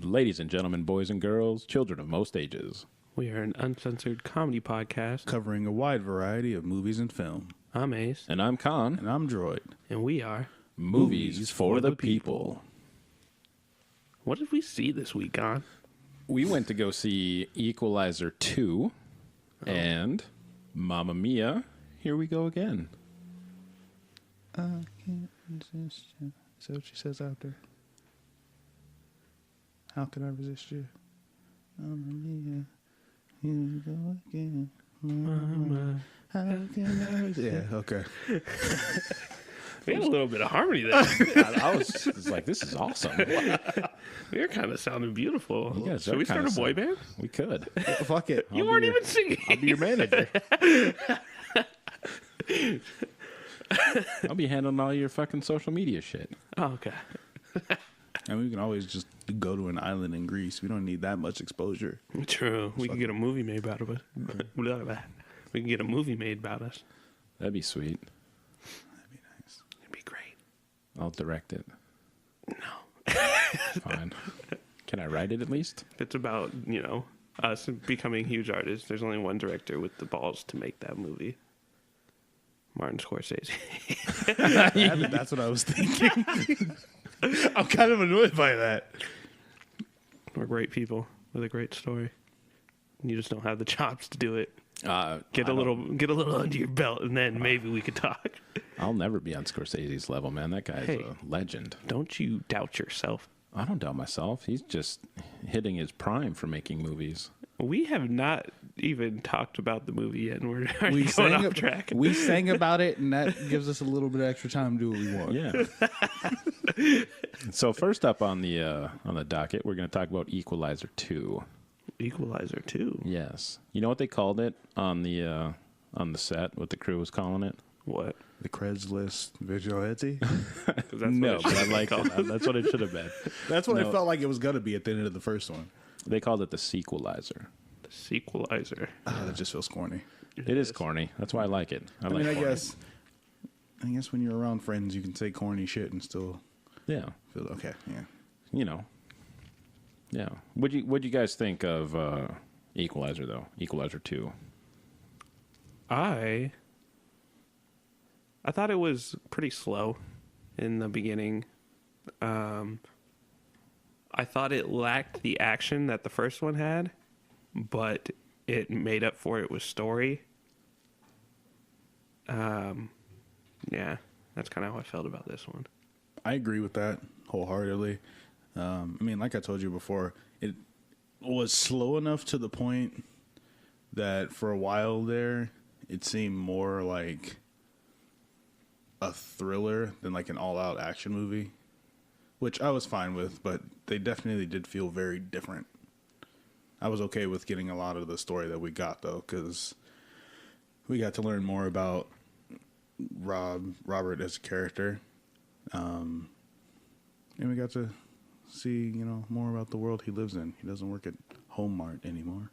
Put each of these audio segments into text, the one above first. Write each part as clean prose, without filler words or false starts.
Ladies and gentlemen, boys and girls, children of most ages. We are an uncensored comedy podcast covering a wide variety of movies and film. I'm Ace. And I'm Con. And I'm Droid. And we are Movies for the People. What did we see this week, Con? We went to go see Equalizer 2 and Mamma Mia, Here We Go Again. I can't resist you. Is that what she says out there? How can I resist you? Mamma Mia, here we go again. Mama, how can I resist? Yeah, okay. We had a little bit of harmony there. I was like, this is awesome. We were kind of sounding beautiful. You guys Should we start a boy band? We could. Fuck it. You weren't even singing. I'll be your manager. I'll be handling all your fucking social media shit. Oh, okay. And we can always just go to an island in Greece. We don't need that much exposure. True. We can get a movie made about us. We can get a movie made about us. That'd be sweet. That'd be nice. It'd be great. I'll direct it. No. Fine. Can I write it at least? If it's about, us becoming huge artists, there's only one director with the balls to make that movie. Martin Scorsese. That's what I was thinking. I'm kind of annoyed by that. We're great people with a great story. You just don't have the chops to do it. Get a little under your belt, and then maybe we could talk. I'll never be on Scorsese's level, man. That guy's a legend. Don't you doubt yourself. I don't doubt myself. He's just hitting his prime for making movies. We have not even talked about the movie yet, and we're already going off track. We sang about it, and that gives us a little bit of extra time to do what we want. Yeah. So first up on the docket, we're going to talk about Equalizer 2. Equalizer 2? Yes. You know what they called it on the set? What the crew was calling it? What? The Craigslist vigilante? No, but I like it. That's what it should have been. That's what I felt like it was going to be at the end of the first one. They called it the Sequelizer. The Sequelizer. That just feels corny. It is corny. That's why I like it. I guess when you're around friends, you can say corny shit and still feel okay. Yeah. Yeah. What'd you guys think of Equalizer though? Equalizer 2. I thought it was pretty slow in the beginning. I thought it lacked the action that the first one had, but it made up for it with story. Yeah, that's kind of how I felt about this one. I agree with that wholeheartedly. Like I told you before, it was slow enough to the point that for a while there, it seemed more like a thriller than like an all-out action movie, which I was fine with, but they definitely did feel very different. I was okay with getting a lot of the story that we got, though, because we got to learn more about Robert as a character, and we got to see, more about the world he lives in. He doesn't work at Home Mart anymore.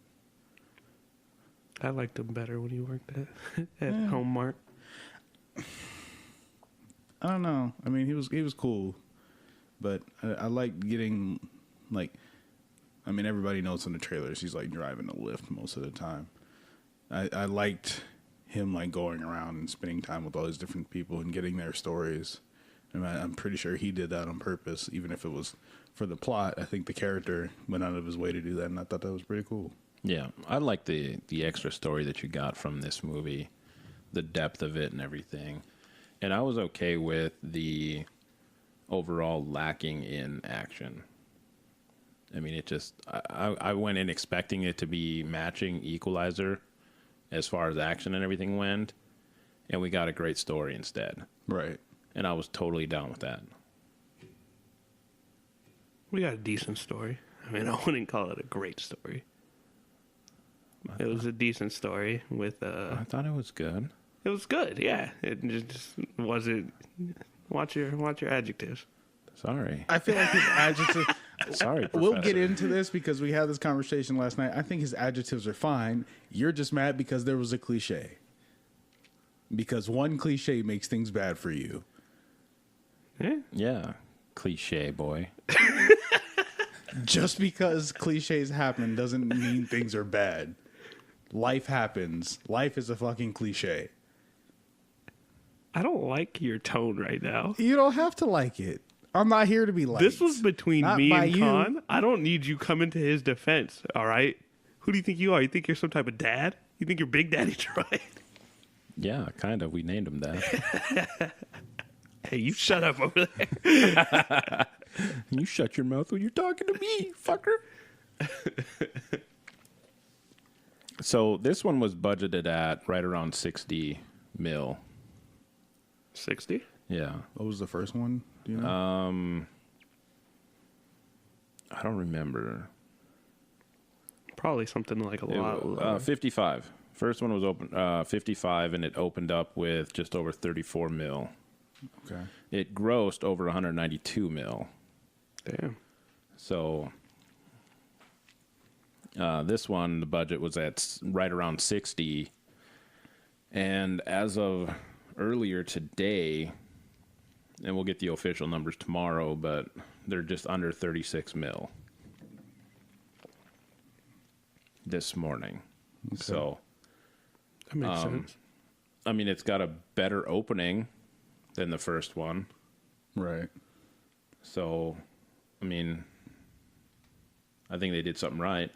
I liked him better when he worked at Home Mart. I don't know. He was cool, but I like getting everybody knows in the trailers he's like driving a Lyft most of the time. I liked him going around and spending time with all these different people and getting their stories. I'm pretty sure he did that on purpose, even if it was for the plot. I think the character went out of his way to do that, and I thought that was pretty cool. Yeah, I like the extra story that you got from this movie, the depth of it and everything. And I was okay with the overall lacking in action. I went in expecting it to be matching Equalizer as far as action and everything went, and we got a great story instead. Right. And I was totally down with that. We got a decent story. I wouldn't call it a great story. It was a decent story with I thought it was good. It was good, yeah. It just wasn't. Watch your adjectives. Sorry. I feel like his adjectives. Sorry, Professor. We'll get into this because we had this conversation last night. I think his adjectives are fine. You're just mad because there was a cliche. Because one cliche makes things bad for you. Yeah. Yeah. Cliche boy. Just because cliches happen doesn't mean things are bad. Life happens. Life is a fucking cliche. I don't like your tone right now. You don't have to like it. I'm not here to be liked. This was between Not me by and you. Khan. I don't need you coming to his defense, all right? Who do you think you are? You think you're some type of dad? You think you're Big Daddy Troy? Yeah, kind of. We named him that. Hey, you shut up over there. You shut your mouth when you're talking to me, fucker. So this one was budgeted at right around 60 mil. 60? Yeah. What was the first one? Do you know? I don't remember. Probably something like a lot lower. 55. First one was open 55, and it opened up with just over 34 mil. Okay. It grossed over 192 mil. Damn. So this one, the budget was at right around 60. And as of earlier today, and we'll get the official numbers tomorrow, but they're just under 36 mil this morning. Okay. So that makes sense. I mean, it's got a better opening than the first one. Right. So, I mean, I think they did something right.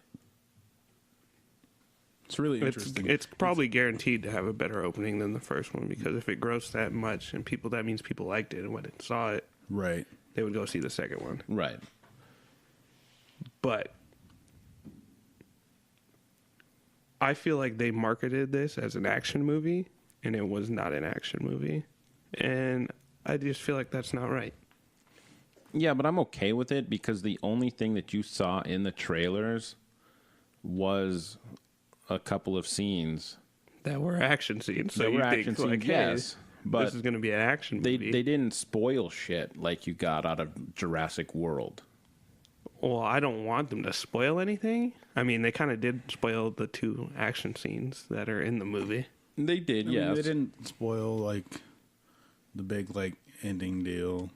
It's really interesting. It's probably guaranteed to have a better opening than the first one, because if it grossed that much and that means people liked it and went and saw it, right, they would go see the second one. Right. But I feel like they marketed this as an action movie, and it was not an action movie. And I just feel like that's not right. Yeah, but I'm okay with it because the only thing that you saw in the trailers was a couple of scenes that were action scenes. So you think, like, hey, yes, but this is going to be an action movie. They didn't spoil shit like you got out of Jurassic World. Well, I don't want them to spoil anything. I mean, they kind of did spoil the 2 action scenes that are in the movie. They did, yes. They didn't spoil, like, the big, like, ending deal.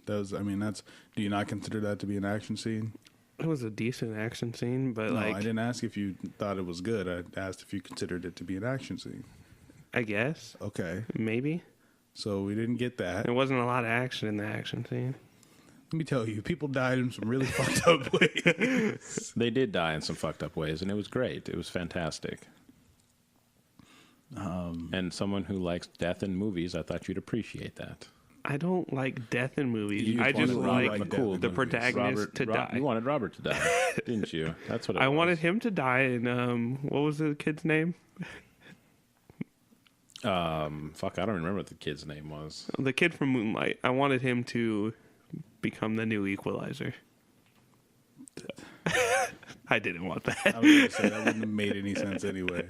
Do you not consider that to be an action scene? It was a decent action scene, but no, like... I didn't ask if you thought it was good. I asked if you considered it to be an action scene. I guess. Okay. Maybe. So we didn't get that. There wasn't a lot of action in the action scene. Let me tell you, people died in some really fucked up ways. They did die in some fucked up ways, and it was great. It was fantastic. And someone who likes death in movies, I thought you'd appreciate that. I don't like death in movies. I just like the protagonist to die. You wanted Robert to die, didn't you? That's what it was. I wanted him to die in, what was the kid's name? Fuck, I don't remember what the kid's name was. The kid from Moonlight. I wanted him to become the new Equalizer. I didn't want that. I was going to say, that wouldn't have made any sense anyway.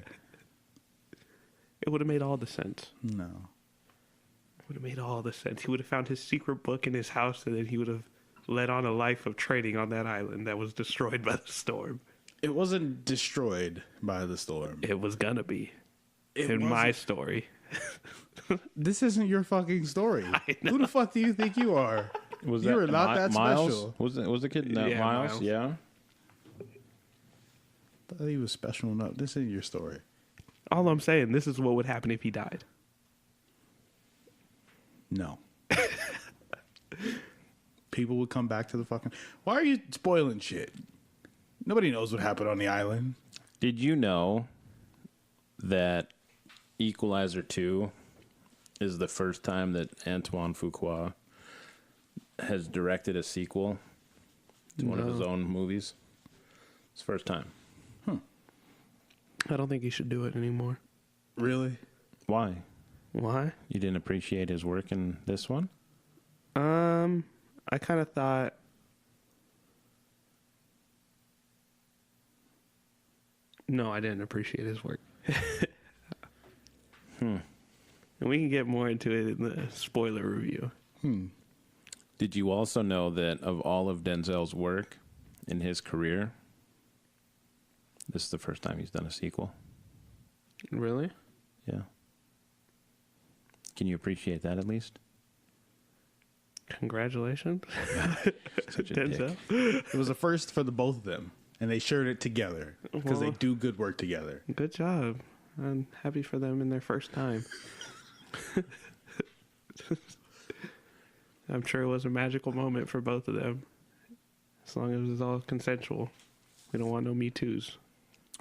It would have made all the sense. No. It would have made all the sense. He would have found his secret book in his house, and then he would have led on a life of trading on that island that was destroyed by the storm. It wasn't destroyed by the storm. It was gonna be. My story. This isn't your fucking story. Who the fuck do you think you are? You are not that Miles? special. Was the kid Miles? Miles. Yeah. I thought he was special enough. This isn't your story. All I'm saying, this is what would happen if he died. No. People would come back to the fucking... Why are you spoiling shit? Nobody knows what happened on the island. Did you know that Equalizer 2 is the first time that Antoine Fuqua has directed a sequel to one of his own movies? It's the first time. I don't think he should do it anymore. Really? Why? Why? You didn't appreciate his work in this one? I kind of thought... No, I didn't appreciate his work. And we can get more into it in the spoiler review. Did you also know that of all of Denzel's work in his career, this is the first time he's done a sequel? Really? Yeah. Can you appreciate that at least? Congratulations. Such a Denzel. dick. It was a first for the both of them, and they shared it together because they Well, do good work together. Good job. I'm happy for them in their first time. I'm sure it was a magical moment for both of them. As long as it was all consensual. We don't want no Me Too's.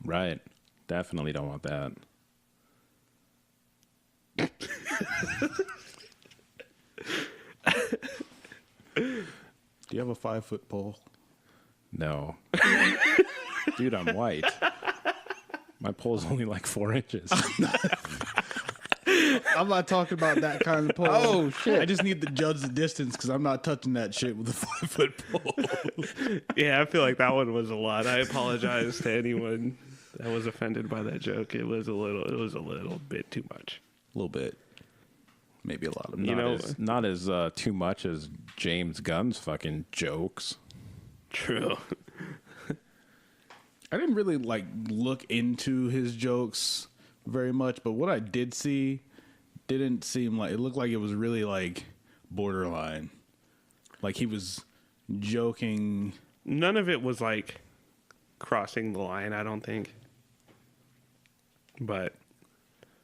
Right. Definitely don't want that. Do you have a 5-foot pole? No. Dude, I'm white. My pole's only like 4 inches. I'm not talking about that kind of pole. Oh, shit. I just need to judge the distance because I'm not touching that shit with a 5-foot pole. Yeah, I feel like that one was a lot. I apologize to anyone that was offended by that joke. It was a little bit too much. A little bit. Maybe a lot of Not as too much as James Gunn's fucking jokes. True. I didn't really look into his jokes very much, but what I did see didn't seem like it looked like it was really borderline. Like he was joking. None of it was crossing the line, I don't think. But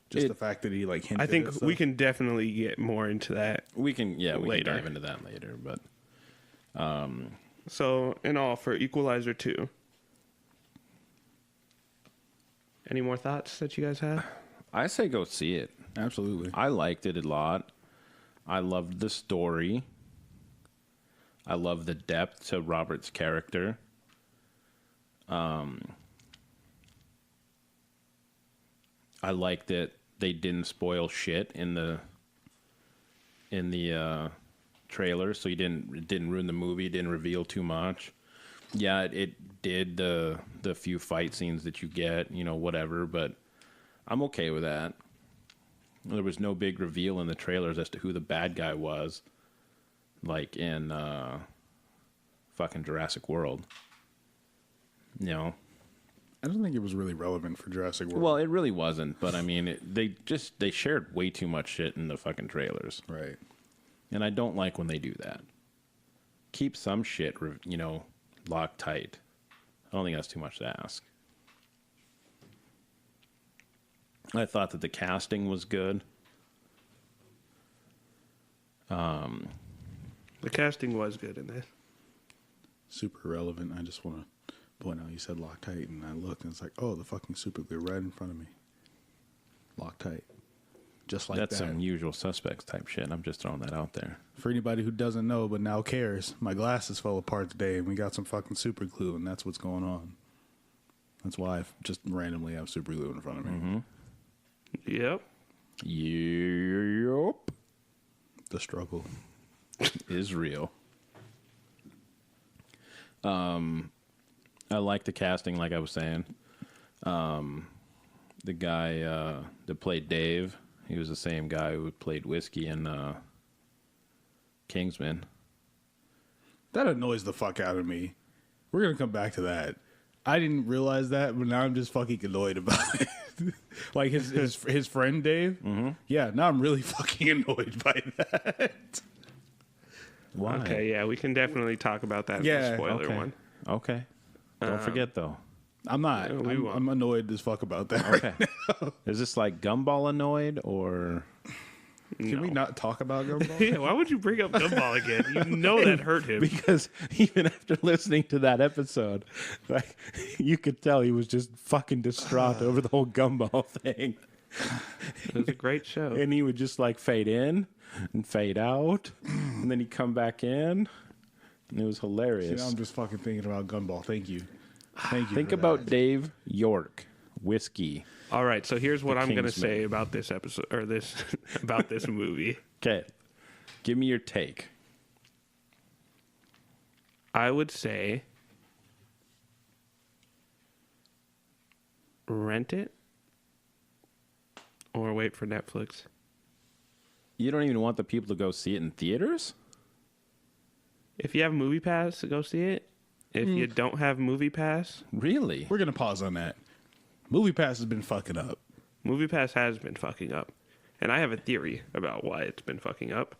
Just the fact that he hinted. I at think stuff. we can definitely get more into that. We can Later. dive into that later, but So, in all, for Equalizer 2, any more thoughts that you guys have? I say go see it. Absolutely. I liked it a lot. I loved the story. I love the depth to Robert's character. I like that they didn't spoil shit in the trailer, so it didn't ruin the movie. It didn't reveal too much. Yeah, it did the few fight scenes that you get, whatever, but I'm okay with that. There was no big reveal in the trailers as to who the bad guy was, like in fucking Jurassic World. I don't think it was really relevant for Jurassic World. Well, it really wasn't, but I mean, they shared way too much shit in the fucking trailers. Right. And I don't like when they do that. Keep some shit, locked tight. I don't think that's too much to ask. I thought that the casting was good. The casting was good in this. Super relevant. I just want to point out you said locked tight, and I looked, and it's like, oh, the fucking super glue right in front of me. Locked tight. Just like That's that. some Usual Suspects type shit. I'm just throwing that out there. For anybody who doesn't know but now cares, my glasses fell apart today, and we got some fucking super glue, and that's what's going on. That's why I just randomly have super glue in front of me. Mm-hmm. Yep. Yep. The struggle is real. I like the casting, like I was saying. The guy that played Dave, he was the same guy who played Whiskey in Kingsman. That annoys the fuck out of me. We're gonna come back to that. I didn't realize that, but now I'm just fucking annoyed about it. Like his friend Dave. Mm-hmm. Yeah, now I'm really fucking annoyed by that. Why? Okay, yeah, we can definitely talk about that in the spoiler okay. one. Okay. Don't forget, though. I'm not. I'm annoyed as fuck about that. Okay. Right. Is this like Gumball annoyed, or... Can we not talk about Gumball? Yeah, why would you bring up Gumball again? You know that hurt him. Because even after listening to that episode, you could tell he was just fucking distraught over the whole Gumball thing. It was a great show. And he would just fade in and fade out, and then he'd come back in, and it was hilarious. See, I'm just fucking thinking about Gumball. Thank you. Thank you. Think about Dave York, Whiskey. All right, so here's what I'm going to say about this episode, or this about this movie. Okay, give me your take. I would say rent it or wait for Netflix. You don't even want the people to go see it in theaters? If you have Movie Pass, go see it. If you don't have Movie Pass... Really? We're going to pause on that. Movie Pass has been fucking up. Movie Pass has been fucking up. And I have a theory about why it's been fucking up.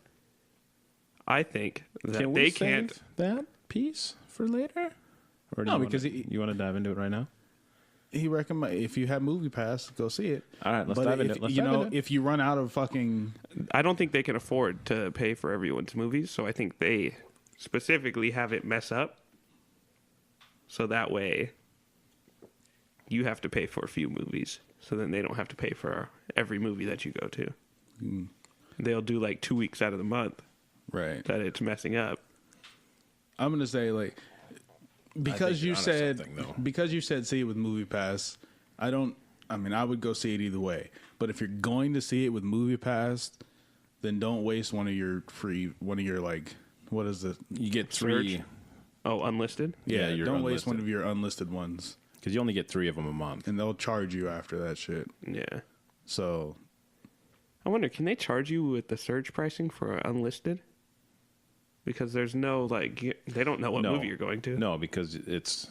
I think that Can they we can't. save that piece for later? Or do No, you because you want to dive into it right now? He recommend if you have Movie Pass, go see it. All right, let's But dive if, into it. Let's you dive know, into it. if you run out of fucking, I don't think they can afford to pay for everyone's movies, so I think they specifically have it mess up. So that way, you have to pay for a few movies, so then they don't have to pay for every movie that you go to. They'll do like 2 weeks out of the month right? that it's messing up. I'm gonna say like because you you're onto said something, though. because you said see it with Movie Pass. I mean, I would go see it either way. But if you're going to see it with Movie Pass, then don't waste one of your like what is it? You get 3. Surge? Oh, unlisted? Yeah, you're don't waste unlisted. one of your unlisted ones, Because you only get 3 of them a month. and they'll charge you after that shit. Yeah. So I wonder, can they charge you with the surge pricing for unlisted? Because there's no, like, they don't know what No. movie you're going to. No, because it's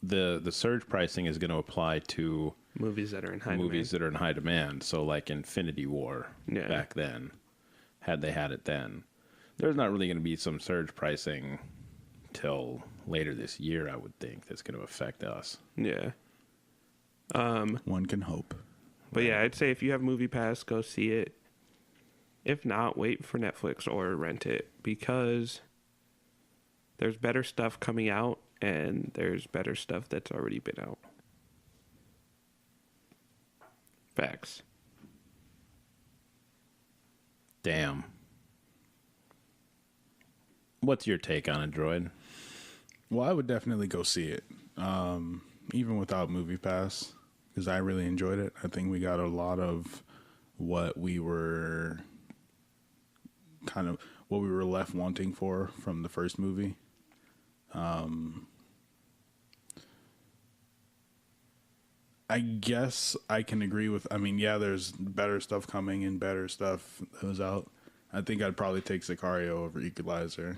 the surge pricing is going to apply to Movies that are in high movies that are in high demand. So like Infinity War Yeah. back then, had they had it then, there's not really going to be some surge pricing till later this year, I would think, that's going to affect us. demand. Yeah. one can hope. But yeah, I'd say if you have Movie Pass, go see it. If not, wait for Netflix or rent it, because there's better stuff coming out and there's better stuff that's already been out. Facts. Damn. What's your take on it, Droid? Well, I would definitely go see it, even without Movie Pass, because I really enjoyed it. I think we got a lot of what we were left wanting from the first movie. I guess I can agree with. I mean, yeah, there's better stuff coming and better stuff that was out. I think I'd probably take Sicario over Equalizer.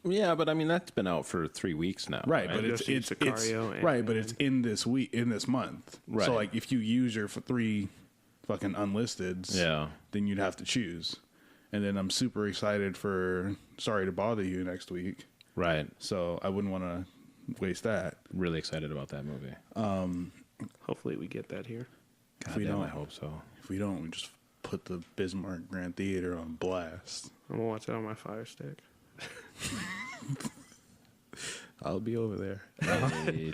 Yeah, but I mean that's been out for 3 weeks now. Right, I but just it's see Sicario and- right, but it's in this month. Right. So like, if you use your 3 fucking unlisteds, Yeah. then you'd have to choose. And then I'm super excited for Sorry to Bother You next week. Right. So I wouldn't want to waste that. Really excited about that movie. Hopefully we get that here. God we damn, don't- I hope so. If we don't, we just put the Bismarck Grand Theater on blast. I'm gonna watch it on my Fire Stick. I'll be over there.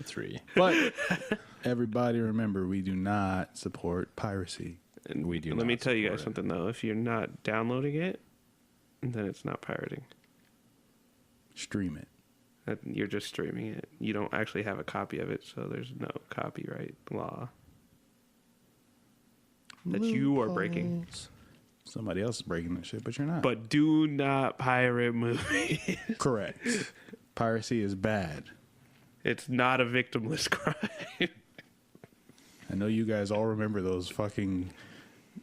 3. But everybody remember, we do not support piracy. And We do Let me not tell you guys support something though. If you're not downloading it, then it's not pirating. Stream it. You're just streaming it. You don't actually have a copy of it, so there's no copyright law that you are breaking. Somebody else is breaking that shit, but you're not. But do not pirate movies. Correct. Piracy is bad. It's not a victimless crime. I know you guys all remember those fucking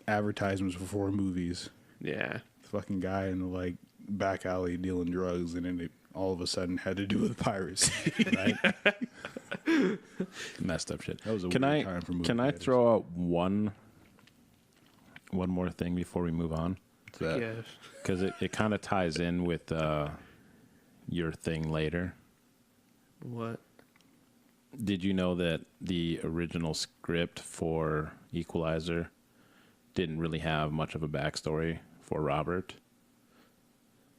advertisements before movies. Yeah. The fucking guy in the like back alley dealing drugs, and then it all of a sudden had to do with piracy. Right? Messed up shit. That was a Can weird I time for movie can I theaters. throw out one more thing before we move on? That- Yes. Because it kind of ties in with your thing later. What? Did you know that the original script for Equalizer didn't really have much of a backstory for Robert?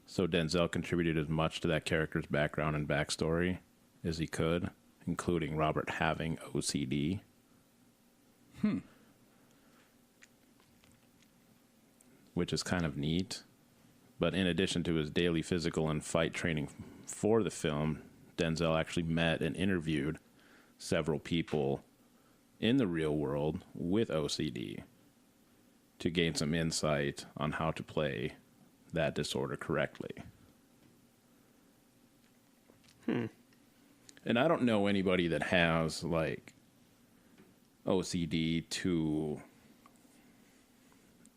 So Denzel contributed as much to that character's background and backstory as he could, including Robert having OCD. Which is kind of neat. But in addition to his daily physical and fight training for the film, Denzel actually met and interviewed several people in the real world with OCD to gain some insight on how to play that disorder correctly. And I don't know anybody that has like OCD to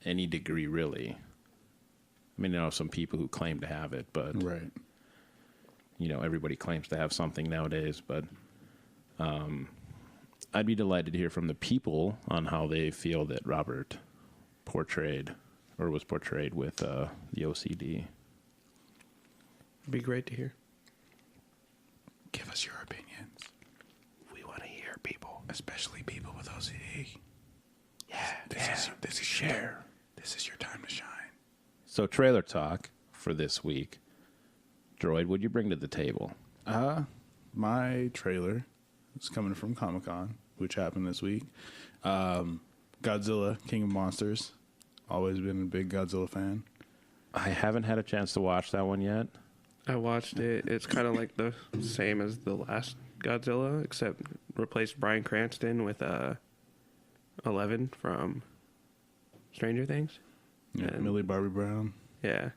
any degree, really. I mean, I know some people who claim to have it, but Right. you know, everybody claims to have something nowadays. But I'd be delighted to hear from the people on how they feel that Robert portrayed or was portrayed with the OCD. It'd be great to hear. Give us your opinions. We want to hear people. Especially people with OCD. Yeah, This is share. This is your time to shine. So trailer talk for this week. Droid, what'd you bring to the table? My trailer is coming from Comic-Con, which happened this week. Godzilla, King of Monsters. Always been a big Godzilla fan. I haven't had a chance to watch that one yet. I watched it. It's kind of like the same as the last Godzilla, except replaced Bryan Cranston with 11 from Stranger Things. Yeah, And- Millie Bobby Brown. Yeah.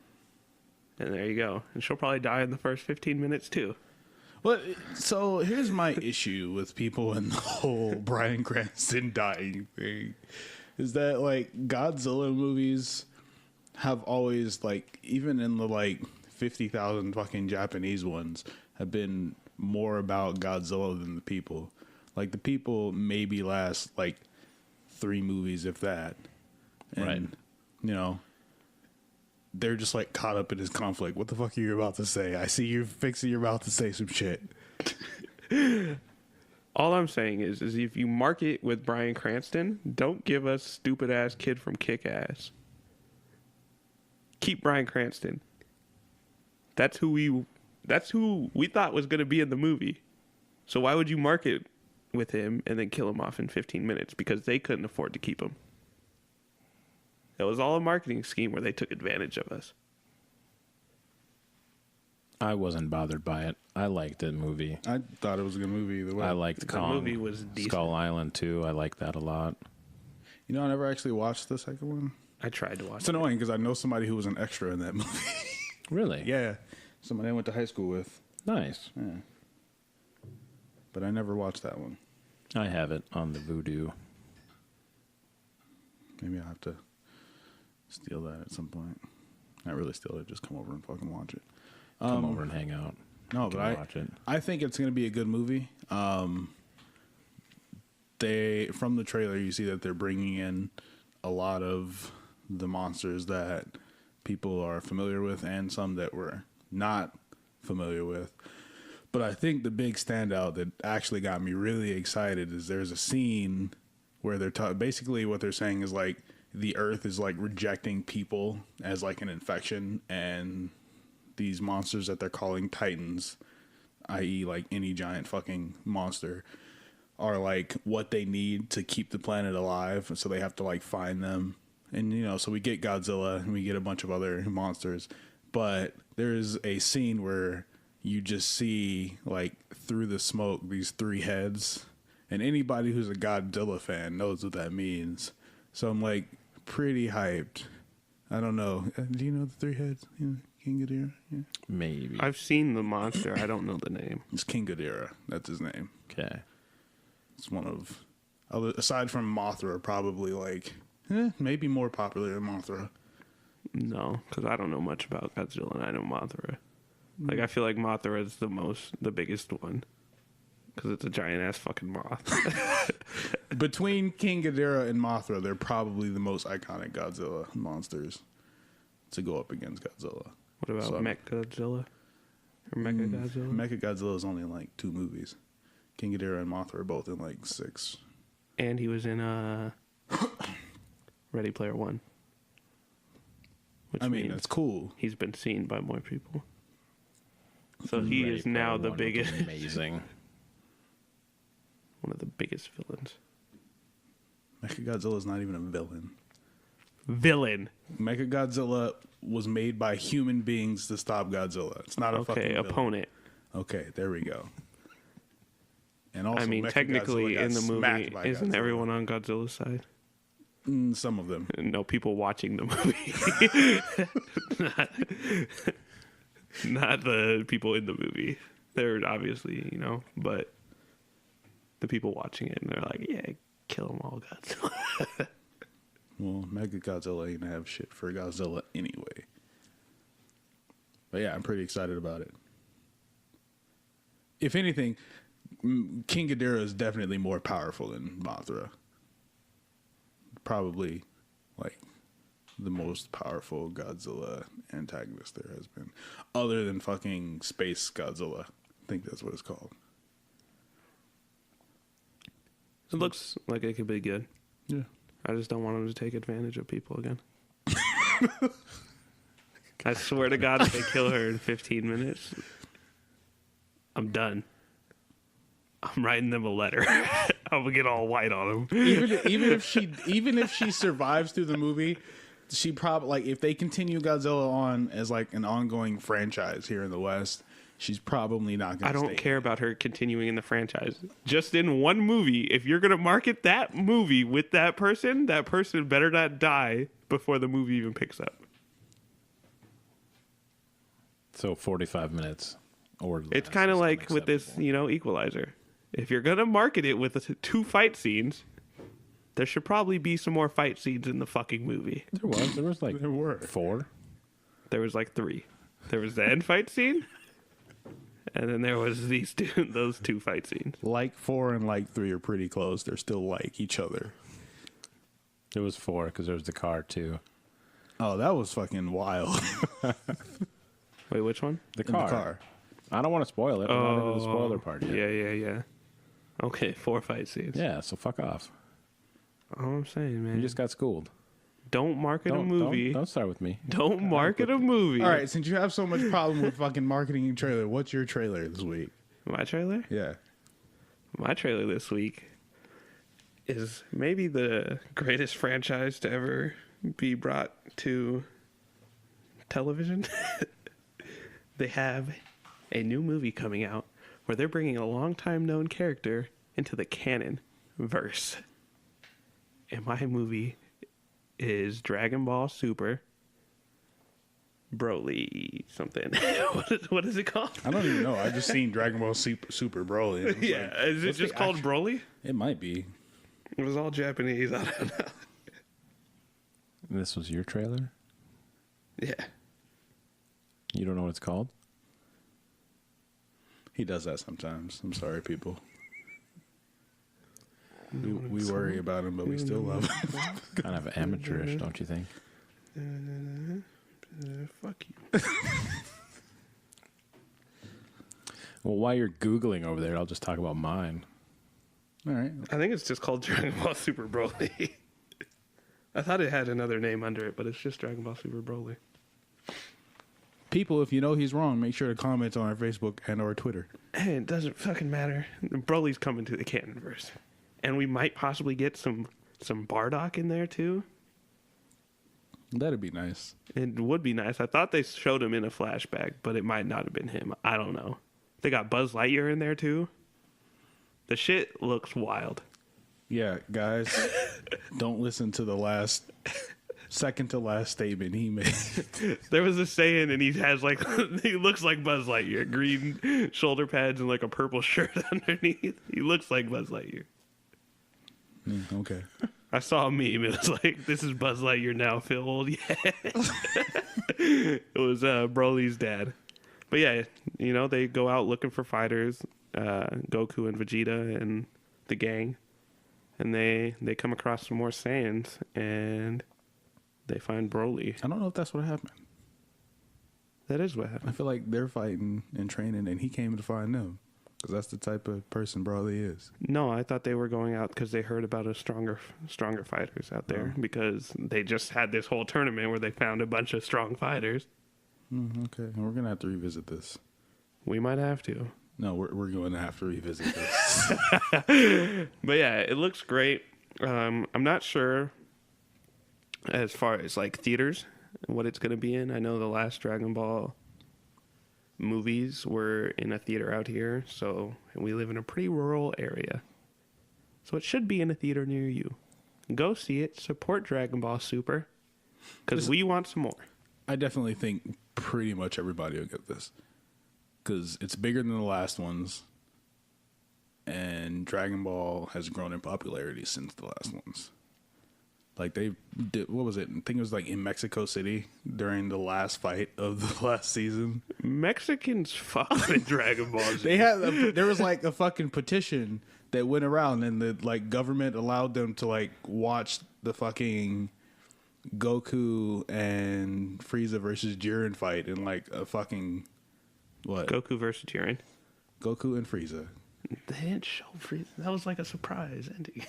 And there you go. And she'll probably die in the first 15 minutes, too. Well, so here's my issue with people and the whole Bryan Cranston dying thing. Is that, like, Godzilla movies have always, like, even in the, like, 50,000 fucking Japanese ones, have been more about Godzilla than the people. Like, the people maybe last, like, 3 movies, if that. And, Right. you know, they're just, like, caught up in his conflict. What the fuck are you about to say? I see you fixing your mouth to say some shit. All I'm saying is if you mark it with Bryan Cranston, don't give us stupid-ass kid from Kick-Ass. Keep Bryan Cranston. That's who we thought was going to be in the movie. So why would you mark it with him and then kill him off in 15 minutes? Because they couldn't afford to keep him. It was all a marketing scheme where they took advantage of us. I wasn't bothered by it. I liked the movie. I thought it was a good movie either way. I liked The movie was decent. Skull Island too. I liked that a lot. You know, I never actually watched the second one. I tried to watch It's annoying because I know somebody who was an extra in that movie. Really? Yeah, somebody I went to high school with. Nice. Yeah, but I never watched that one. I have it on the Vudu. Maybe I'll have to steal that at some point. Not really steal it, just come over and fucking watch it. Come over and hang out. No, Can but watch it. I think it's going to be a good movie. They from the trailer you see that they're bringing in a lot of the monsters that people are familiar with and some that we're not familiar with. But I think the big standout that actually got me really excited is there's a scene where they're basically what they're saying is like the Earth is like rejecting people as like an infection, and these monsters that they're calling Titans, i.e. like any giant fucking monster, are like what they need to keep the planet alive. So they have to like find them. And, you know, so we get Godzilla and we get a bunch of other monsters. But there's a scene where you just see like through the smoke these 3 heads. And anybody who's a Godzilla fan knows what that means. So I'm like pretty hyped. I don't know. Do you know the 3 heads? You know, King Ghidorah? Yeah. Maybe. I've seen the monster. I don't know the name. It's King Ghidorah. That's his name. Okay. It's one of, aside from Mothra, probably like, maybe more popular than Mothra. No, because I don't know much about Godzilla and I know Mothra. Like, I feel like Mothra is the biggest one. Because it's a giant ass fucking moth. Between King Ghidorah and Mothra, they're probably the most iconic Godzilla monsters to go up against Godzilla. What about So- Mechagodzilla? Or Mechagodzilla? Mechagodzilla is only in like 2 movies. King Ghidorah and Mothra are both in like 6. And he was in Ready Player One. Which I mean, means that's cool. he's been seen by more people. So he Ready is now Player the One was biggest, Amazing. one of the biggest villains. Mechagodzilla is not even a villain. Villain. Mechagodzilla was made by human beings to stop Godzilla. It's not a fucking Okay, villain. opponent. Okay, there we go. And also, I mean, Mechagodzilla technically, got in the smacked movie, by isn't Godzilla. everyone on Godzilla's side? Some of them. No, people watching the movie. not the people in the movie. They're obviously, but the people watching it, and they're like, yeah, kill them all, Godzilla. Well, Mechagodzilla ain't gonna have shit for Godzilla anyway. But yeah, I'm pretty excited about it. If anything, King Ghidorah is definitely more powerful than Mothra. Probably, like, the most powerful Godzilla antagonist there has been, other than fucking Space Godzilla. I think that's what it's called. It looks like it could be good. Yeah. I just don't want him to take advantage of people again. I swear to God, if they kill her in 15 minutes, I'm done. I'm writing them a letter. I'm gonna get all white on them. Even if she survives through the movie, she probably, like, if they continue Godzilla on as like an ongoing franchise here in the West, she's probably not gonna. I don't care about her continuing in the franchise. Just in one movie, if you're gonna market that movie with that person better not die before the movie even picks up. So 45 minutes or less. It's kind of is like with this, unacceptable. Equalizer. If you're gonna market it with 2 fight scenes, there should probably be some more fight scenes in the fucking movie. There was like There were 4. There was like 3. There was the end fight scene, and then there was those 2 fight scenes. like 4 and like 3 are pretty close. They're still like each other. There was 4 because there was the car too. Oh, that was fucking wild. Wait, which one? The In car. the car. I don't want to spoil it. We're not into the spoiler part yet. Yeah. Okay, 4 fight scenes. Yeah, so fuck off. All I'm saying, man. You just got schooled. Don't market a movie. Don't start with me. Don't market a movie. All right, since you have so much problem with fucking marketing your trailer, what's your trailer this week? My trailer? Yeah. My trailer this week is maybe the greatest franchise to ever be brought to television. They have a new movie coming out where they're bringing a long-time known character into the canon verse. And my movie is Dragon Ball Super Broly something. What is it called? I don't even know. I just seen Dragon Ball Super Broly. It was Yeah, like, is it what's just the called actual- Broly? It might be. It was all Japanese. I don't know. This was your trailer? Yeah. You don't know what it's called? He does that sometimes. I'm sorry, people. We worry about him, but we still love him. Kind of amateurish, don't you think? Fuck you. Well, while you're Googling over there, I'll just talk about mine. All right. I think it's just called Dragon Ball Super Broly. I thought it had another name under it, but it's just Dragon Ball Super Broly. People, if you know he's wrong, make sure to comment on our Facebook and our Twitter. Hey, it doesn't fucking matter. Broly's coming to the canonverse. And we might possibly get some Bardock in there too. That'd be nice. It would be nice. I thought they showed him in a flashback, but it might not have been him. I don't know. They got Buzz Lightyear in there too. The shit looks wild. Yeah, guys, don't listen to the second to last statement he made. There was a saying, and he has like he looks like Buzz Lightyear, green shoulder pads and like a purple shirt underneath. He looks like Buzz Lightyear. Okay. I saw a meme. It was like, "This is Buzz Lightyear now. Feel old yet?" It was Broly's dad. But yeah, they go out looking for fighters, Goku and Vegeta and the gang, and they come across some more Saiyans, and they find Broly. I don't know if that's what happened. That is what I happened. feel like they're fighting and training, and he came to find them. Because that's the type of person Broly is. No, I thought they were going out because they heard about a stronger fighters out there, because they just had this whole tournament where they found a bunch of strong fighters. Okay, and we're going to have to revisit this. We might have to. No, we're going to have to revisit this. But yeah, it looks great. I'm not sure as far as like theaters what it's going to be in. I know the last Dragon Ball movies were in a theater out here, so we live in a pretty rural area. So it should be in a theater near you. Go see it. Support Dragon Ball Super, because we want some more. I definitely think pretty much everybody will get this. Because it's bigger than the last ones. And Dragon Ball has grown in popularity since the last ones. Like they did, what was it? I think it was like in Mexico City during the last fight of the last season. Mexicans fuck with Dragon Ball Z. They had there was like a fucking petition that went around, and the like government allowed them to like watch the fucking Goku and Frieza versus Jiren fight in like a fucking what? Goku versus Jiren. Goku and Frieza. They didn't show Frieza. That was like a surprise ending.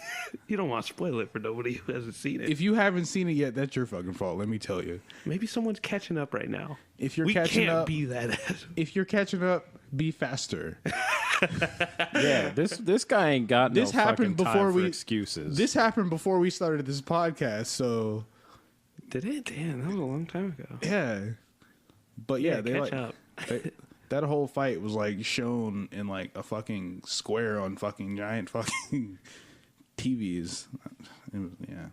You don't want to spoil it for nobody who hasn't seen it. If you haven't seen it yet, that's your fucking fault. Let me tell you. Maybe someone's catching up right now. If you're we catching can't up, be that. if you're catching up, be faster. Yeah, this guy ain't got This no happened fucking time before for we- excuses. This happened before we started this podcast, so Did it? Damn, that was a long time ago. yeah. But yeah, they catch like up. that whole fight was like shown in like a fucking square on fucking giant fucking TVs. It was, yeah.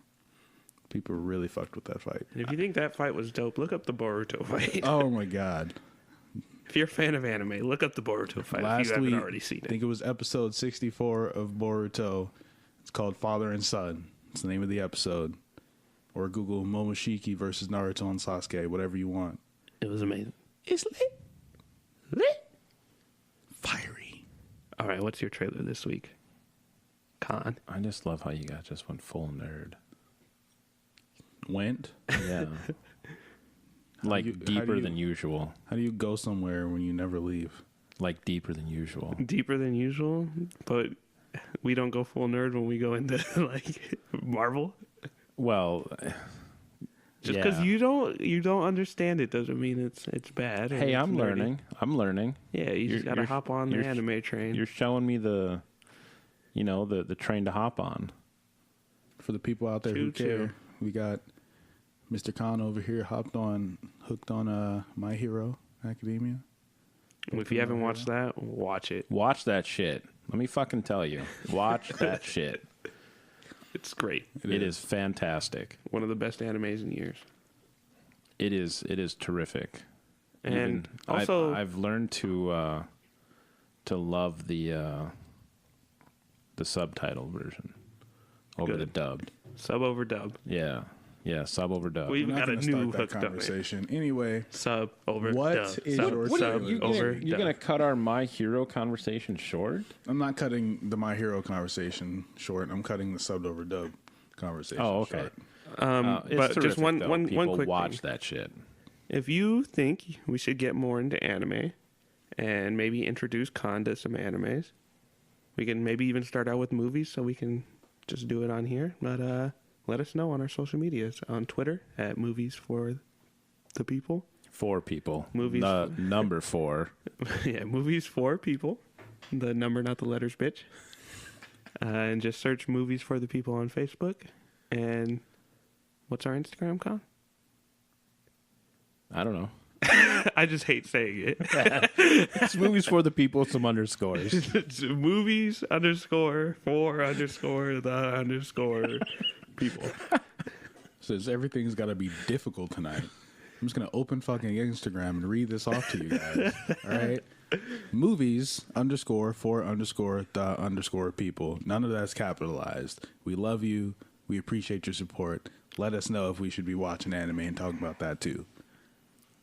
People really fucked with that fight. And if you think that fight was dope, look up the Boruto fight. Oh my god. If you're a fan of anime, look up the Boruto fight if you haven't already seen I it. think it was episode 64 of Boruto. It's called Father and Son. It's the name of the episode. Or Google Momoshiki versus Naruto and Sasuke, whatever you want. It was amazing. It's lit. Lit. Fiery. All right, what's your trailer this week? Con. I just love how you guys just went full nerd. Went? Yeah. Like how do deeper you- than usual. How do you go somewhere when you never leave? Like deeper than usual. Deeper than usual, but we don't go full nerd when we go into like Marvel. Well, Just because yeah. you don't understand it doesn't mean it's bad. or Hey, it's I'm nerdy. learning. I'm learning. Yeah, you just gotta hop on the you're- anime train. You're showing me the train to hop on. For the people out there who Choo-choo. care, we got Mr. Khan over here hooked on My Hero Academia. If you haven't watched that, watch it. Watch that shit. Let me fucking tell you. Watch that shit. It's great. It is fantastic. One of the best animes in years. It is terrific. And Even also, I've learned to love the subtitle version over Good. the dubbed. sub over dub. Yeah. Yeah, sub over dub. We We're even not got a gonna new start that hooked up. conversation. Anyway, Sub over What dub. is Sub, your sub trailer? over You're dub. gonna cut our My Hero conversation short? I'm not cutting the My Hero conversation short. I'm cutting the subbed over dub conversation Oh, okay. short. It's but just terrific, one though. one People one quick watch thing. that shit. If you think we should get more into anime and maybe introduce Khan to some animes, we can maybe even start out with movies so we can just do it on here. But let us know on our social medias. On Twitter at Movies for the People. 4 people. Movies. Number 4. Yeah, Movies for People. The number, not the letters, bitch. And just search Movies for the People on Facebook. And what's our Instagram, Khan? I don't know. I just hate saying it. It's movies for the people, some underscores. It's movies _ for _ the _ people. Says everything's got to be difficult tonight. I'm just gonna open fucking Instagram and read this off to you guys. All right. Movies _ for _ the _ people. None of that's capitalized. We love you. We appreciate your support. Let us know if we should be watching anime and talking about that too.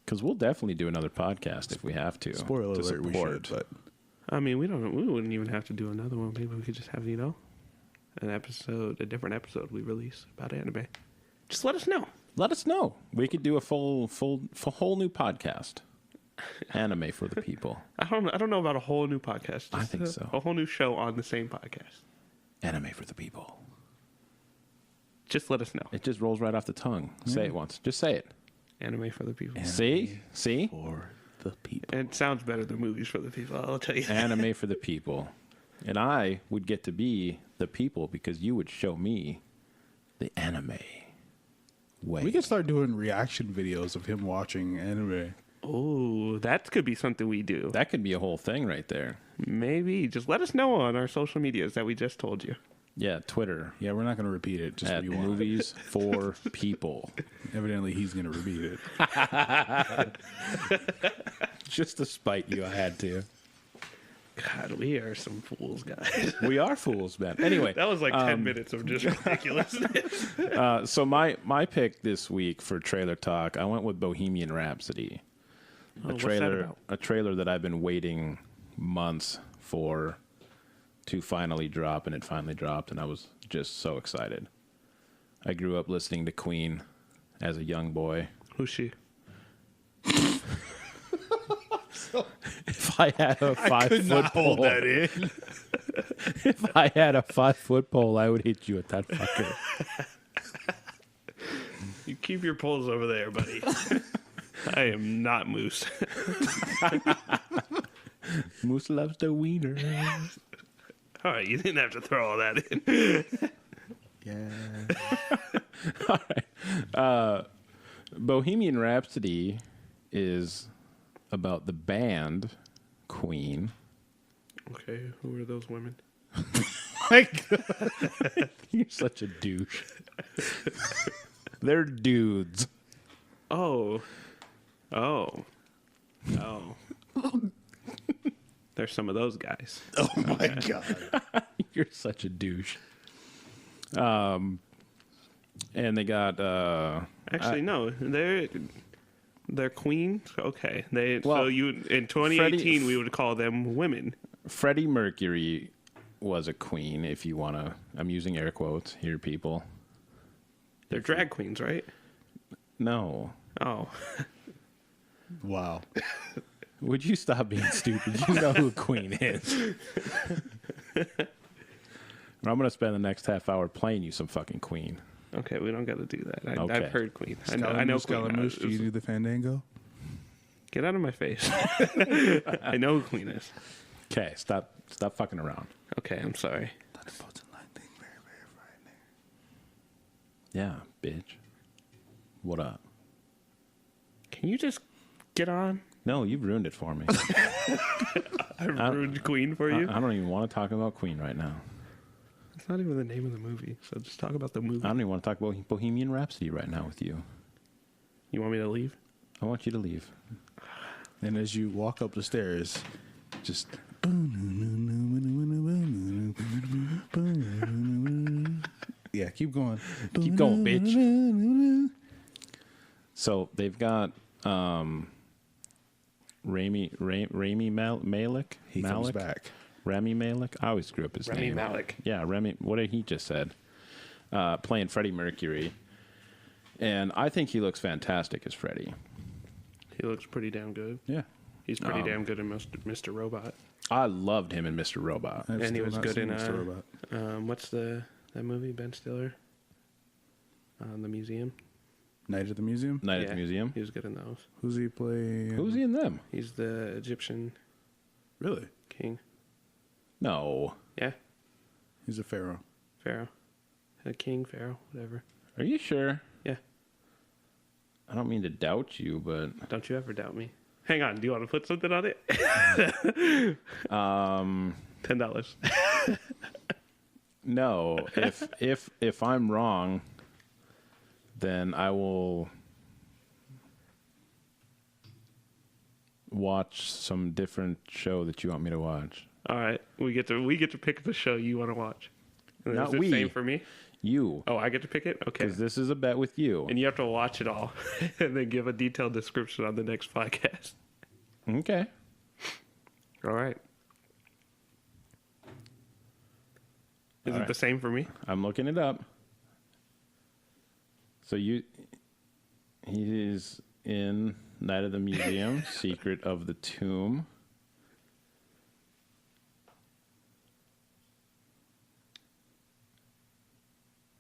Because we'll definitely do another podcast if we have to. Spoiler to alert, we support. should, but I mean, we wouldn't even have to do another one. Maybe we could just have, a different episode we release about anime. Just let us know. Let us know. We could do a full whole new podcast. Anime for the people. I don't know about a whole new podcast. I Just think so. A whole new show on the same podcast. Anime for the people. Just let us know. It just rolls right off the tongue. Say it once. Just say it. Anime for the people. See? for the people. It sounds better than movies for the people. I'll tell you. Anime for the people. And I would get to be the people because you would show me the anime way. We can start doing reaction videos of him watching anime. Oh, that could be something we do. That could be a whole thing right there. Maybe. Just let us know on our social medias that we just told you. Yeah, Twitter Yeah, we're not gonna repeat it. Just at rewind. movies for people. Evidently, he's gonna repeat it. Just to spite you, I had to. God, we are some fools, guys. We are fools, man. Anyway, That was like 10 minutes of just ridiculousness. so my pick this week for trailer talk, I went with Bohemian Rhapsody. What's that about? A trailer that I've been waiting months for to finally drop, and it finally dropped, and I was just so excited. I grew up listening to Queen as a young boy. Who's she? If I had a 5-foot pole, in. if I had a 5-foot pole, I would hit you with that fucker. You keep your poles over there, buddy. I am not Moose. Moose loves the wiener. All right, you didn't have to throw all that in. Yeah. All right. Bohemian Rhapsody is about the band Queen. Okay, who are those women? You're such a douche. They're dudes. Oh. There's some of those guys. Oh my god. You're such a douche. And they got Actually, no, they're queens. Okay, Well, so you in 2018 we would call them women. Freddie Mercury was a queen, if you want to. I'm using air quotes here, people. They're drag queens, right? No. Oh, Wow. Would you stop being stupid? You know who a queen is. I'm going to spend the next half hour playing you some fucking Queen. okay. We don't got to do that. Okay. I've heard Queen. I know Queen. Scaramouche, do you do the fandango? Get out of my face. I know who Queen is. Okay, stop fucking around. Okay, I'm sorry. Thunderbolts and lightning, very, very frightening. Yeah, bitch. What up? Can you just get on? No, you've ruined it for me. I ruined Queen for you. I don't even want to talk about Queen right now. It's not even the name of the movie, so just talk about the movie. I don't even want to talk about Bohemian Rhapsody right now with you. You want me to leave? I want you to leave. And as you walk up the stairs, just. Yeah, keep going. Keep going, bitch. So they've got Rami Malek. He comes back. Rami Malek. I always screw up his Rami name. Malek. Yeah, Rami. What did he just said? Playing Freddie Mercury, and I think he looks fantastic as Freddie. He looks pretty damn good. Yeah, He's pretty damn good in Mr. Robot. I loved him in Mr. Robot. I've And he still was not good seen in Mr. Robot. what's that movie? Ben Stiller. The Museum. Night at the Museum. Night at Yeah, the Museum. He was good in those. Who's he play? Who's he in them? He's the Egyptian Really? king. No. Yeah, He's a pharaoh. Pharaoh. A king, Pharaoh, whatever. Are you sure? Yeah. I don't mean to doubt you, but Don't you ever doubt me. Hang on. Do you want to put something on it? $10. no. If I'm wrong, then I will watch some different show that you want me to watch. All right, we get to pick the show you want to watch. Not Is it we. same for me? You, Oh, I get to pick it. Okay. because this is a bet with you. And you have to watch it all and then give a detailed description on the next podcast. Okay. All right. Is All it right. the same for me? I'm looking it up. So he is in Night of the Museum, Secret of the Tomb.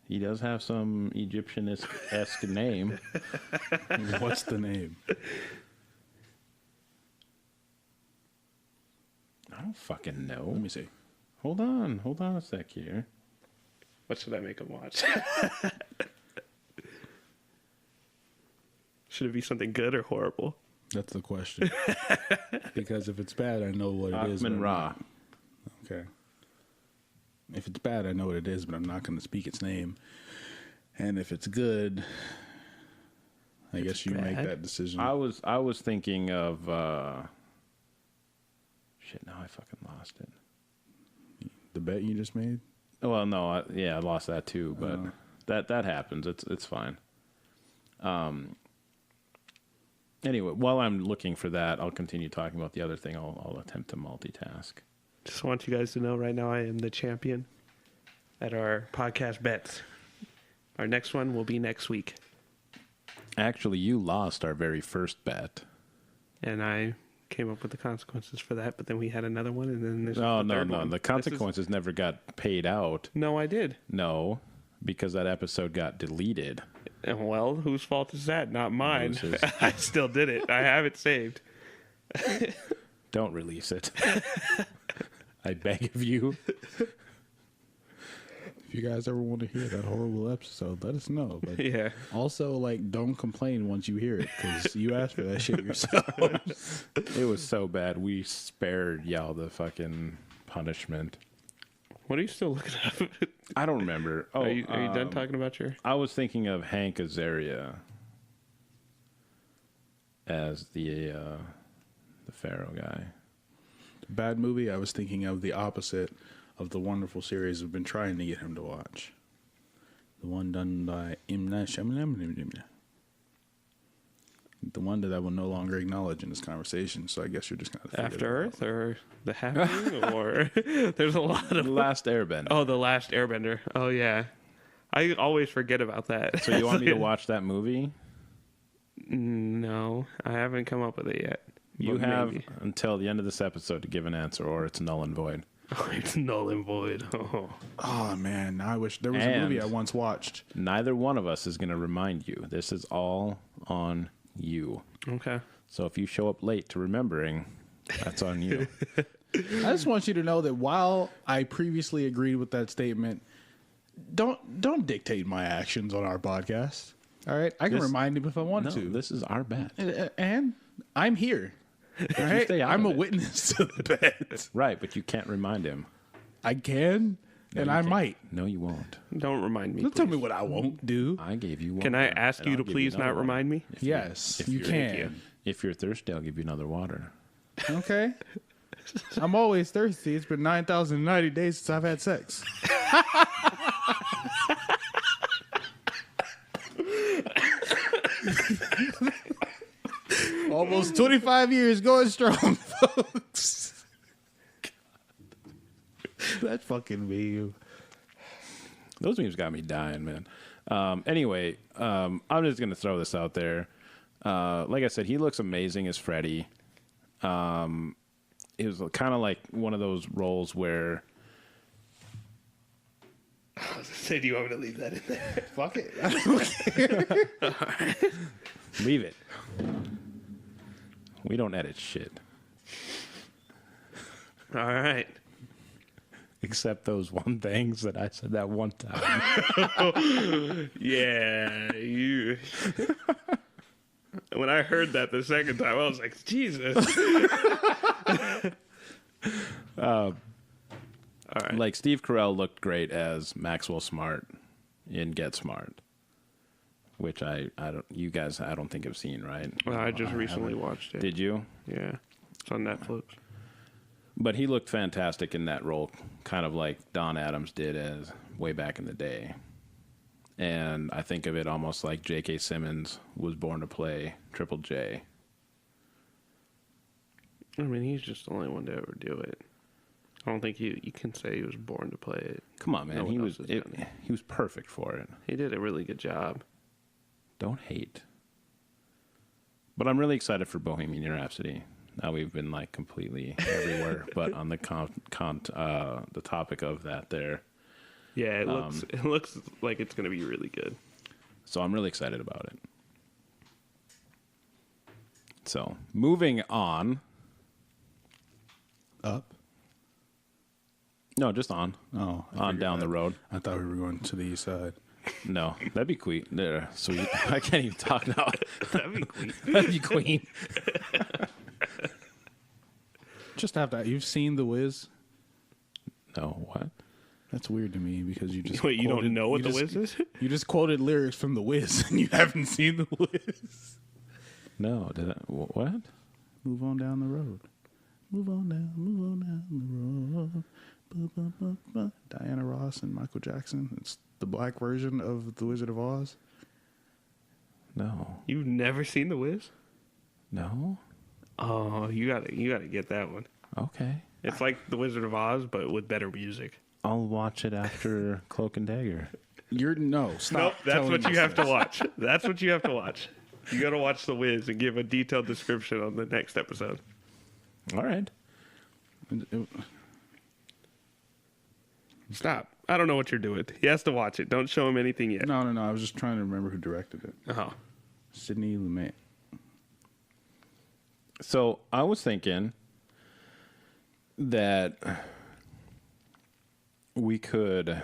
He does have some Egyptian-esque name. What's the name? I don't fucking know. Let me see. Hold on a sec here. What should I make him watch? Should it be something good or horrible? That's the question. Because if it's bad, I know what it is. Atman but- Ra. Okay. If it's bad, I know what it is, but I'm not going to speak its name. And if it's good, I guess you make bad? that decision. I was thinking of shit. Now I fucking lost it. The bet you just made? Well, no, I lost that too, but that happens. It's fine. Anyway, while I'm looking for that, I'll continue talking about the other thing. I'll attempt to multitask. Just want you guys to know right now I am the champion at our podcast bets. Our next one will be next week. Actually, you lost our very first bet. And I came up with the consequences for that, but then we had another one, and then there's No, the no, third no. one. The consequences never got paid out. No, I did. No, because that episode got deleted. And well, whose fault is that? Not mine. Losers. I still did it. I have it saved. Don't release it. I beg of you. If you guys ever want to hear that horrible episode, let us know. But Yeah. also, like, don't complain once you hear it, because you asked for that shit yourself. It was so bad. We spared y'all the fucking punishment. What are you still looking up? I don't remember. Oh, Are you done talking about your... I was thinking of Hank Azaria as the Pharaoh guy. Bad movie. I was thinking of the opposite of the wonderful series I've been trying to get him to watch. The one done by M. Night Shyamalan. The one that I will no longer acknowledge in this conversation, so I guess you're just going to After Earth or The Happening? Or there's a lot of... The Last Airbender. Oh, The Last Airbender. Oh, yeah. I always forget about that. So you want me to watch that movie? No, I haven't come up with it yet. You But have maybe. until the end of this episode to give an answer, or it's null and void. Oh, it's null and void. Oh. Oh, man. Now I wish there was a And- movie I once watched. Neither one of us is going to remind you. This is all on you. Okay. So if you show up late to remembering, that's on you. I just want you to know that while I previously agreed with that statement, don't dictate my actions on our podcast. All right? I can This- remind him if I want No, to. this is our bet. And I'm here. All right? stay out I'm of a it. witness to the bet. Right, but you can't remind him. I can, No, and you I can't. might. No, you won't. Don't remind me. Don't tell please. me what I won't do. I gave you one. Can I water, ask and you I'll to give please another not one. remind me? If Yes, if you you're- Thank you. can. If you're thirsty, I'll give you another water. Okay. I'm always thirsty. It's been 9,090 days since I've had sex. Almost 25 years going strong, folks. That fucking meme. Those memes got me dying, man. Anyway, I'm just going to throw this out there. Like I said, he looks amazing as Freddy. It was kind of like one of those roles where... Say, do you want me to leave that in there? Fuck it. I don't care. Leave it. We don't edit shit. All right. Except those one things that I said that one time. Yeah, you. When I heard that the second time, I was like, Jesus. All right. Like, Steve Carell looked great as Maxwell Smart in Get Smart. Which I don't think have seen, right? Well, I just recently watched it. Did you? Yeah. It's on Netflix. But he looked fantastic in that role, kind of like Don Adams did as way back in the day. And I think of it almost like J.K. Simmons was born to play Triple J. I mean, he's just the only one to ever do it. I don't think you can say he was born to play it. Come on, man. No one he else was has done it. he was perfect for it. He did a really good job. Don't hate. But I'm really excited for Bohemian Rhapsody. Now we've been like completely everywhere, but on the the topic of that there. Yeah, it looks like it's going to be really good. So I'm really excited about it. So moving on. Up? No, just on. Oh. I On figured down that. the road. I thought we were going to the east side. No, that'd be queen. There, sweet. I can't even talk now. That'd be cool. That'd be queen. Just have that. You've seen The Wiz? No, what? That's weird to me because you just Wait, you don't quoted- know what you The just- Wiz is? You just quoted lyrics from The Wiz and you haven't seen The Wiz. No, did I? What? Move on down the road. Move on down the road. Ba, ba, ba, ba. Diana Ross and Michael Jackson. It's the black version of The Wizard of Oz. No, You've never seen The Wiz? no. Oh, you gotta get that one. Okay, It's like The Wizard of Oz, but with better music. I'll watch it after Cloak and Dagger. Stop. Nope, that's telling what us you have to this. watch. That's what you have to watch. You got to watch The Wiz and give a detailed description on the next episode. All right. Stop. I don't know what you're doing. He has to watch it. Don't show him anything yet. No. I was just trying to remember who directed it. Oh. Sidney Lumet. So I was thinking that we could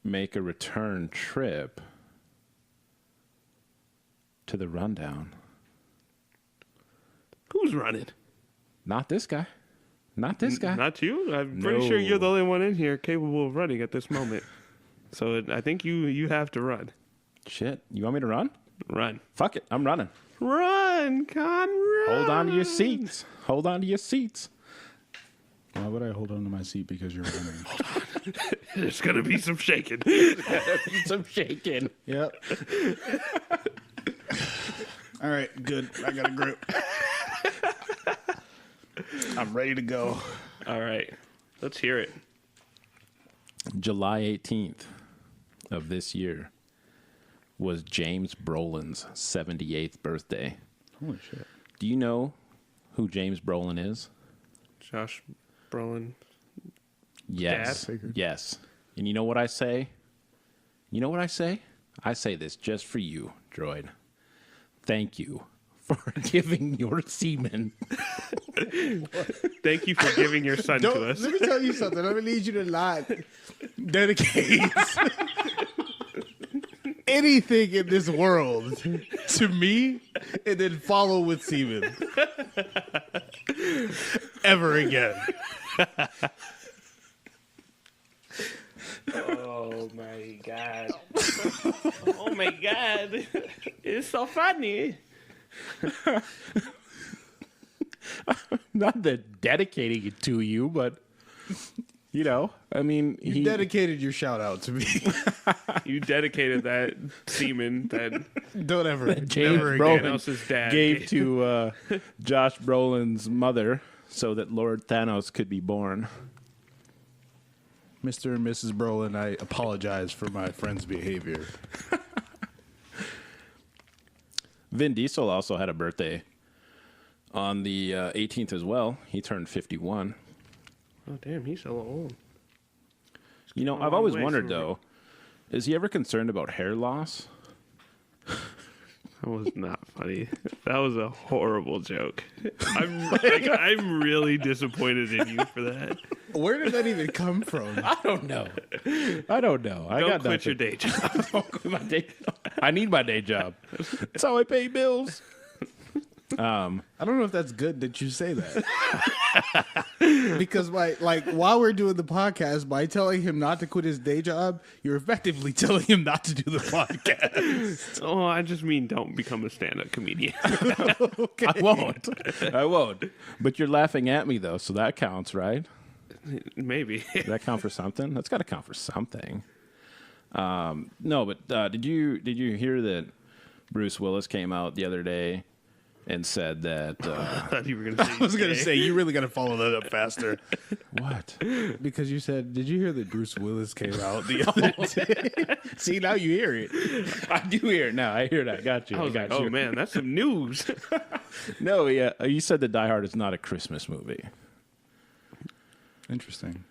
make a return trip to the rundown. Who's running? Not this guy. Not this guy. Not you? I'm pretty sure you're the only one in here capable of running at this moment. So I think you have to run. Shit. You want me to run? Run. Fuck it. I'm running. Run, Con, run. Hold on to your seats. Hold on to your seats. Why would I hold on to my seat because you're running? There's going to be some shaking. Some shaking. Yep. All right, good. I got a grip. I'm ready to go. All right. Let's hear it. July 18th of this year was James Brolin's 78th birthday. Holy shit. Do you know who James Brolin is? Josh Brolin. Yes. Dad? Yes. And you know what I say? You know what I say? I say this just for you, droid. Thank you for giving your semen. Thank you for giving your son to us. Let me tell you something. I'm going to need you to not dedicate anything in this world to me and then follow with semen. Ever again. Oh my god. Oh my god. It's so funny. Not that dedicating it to you, but you know, I mean, You dedicated your shout out to me. You dedicated that semen that Don't ever. James never Brolin again. Thanos' dad gave to Josh Brolin's mother so that Lord Thanos could be born. Mr. and Mrs. Brolin, I apologize for my friend's behavior. Vin Diesel also had a birthday on the 18th as well. He turned 51. Oh damn, he's so old. You know, come a I've long always way wondered from- though, is he ever concerned about hair loss? That was not funny. That was a horrible joke. I'm really disappointed in you for that. Where did that even come from? I don't know. I don't know. I Don't got quit your nothing. day job. Don't quit my day job. I need my day job. That's how I pay bills. I don't know if that's good that you say that. Because while we're doing the podcast, by telling him not to quit his day job, you're effectively telling him not to do the podcast. Oh, I just mean don't become a stand-up comedian. Okay. I won't. I won't. But you're laughing at me though, so that counts, right? Maybe. Does that count for something? That's got to count for something. No, but did you hear that Bruce Willis came out the other day and said that I thought you were going to say. I was going to say, you really got to follow that up faster. what? Because you said, did you hear that Bruce Willis came out the other day? See, now you hear it. I do hear it now. I hear that. Got you. I was got like, you. oh man, that's some news. No, yeah. You said that Die Hard is not a Christmas movie. Interesting.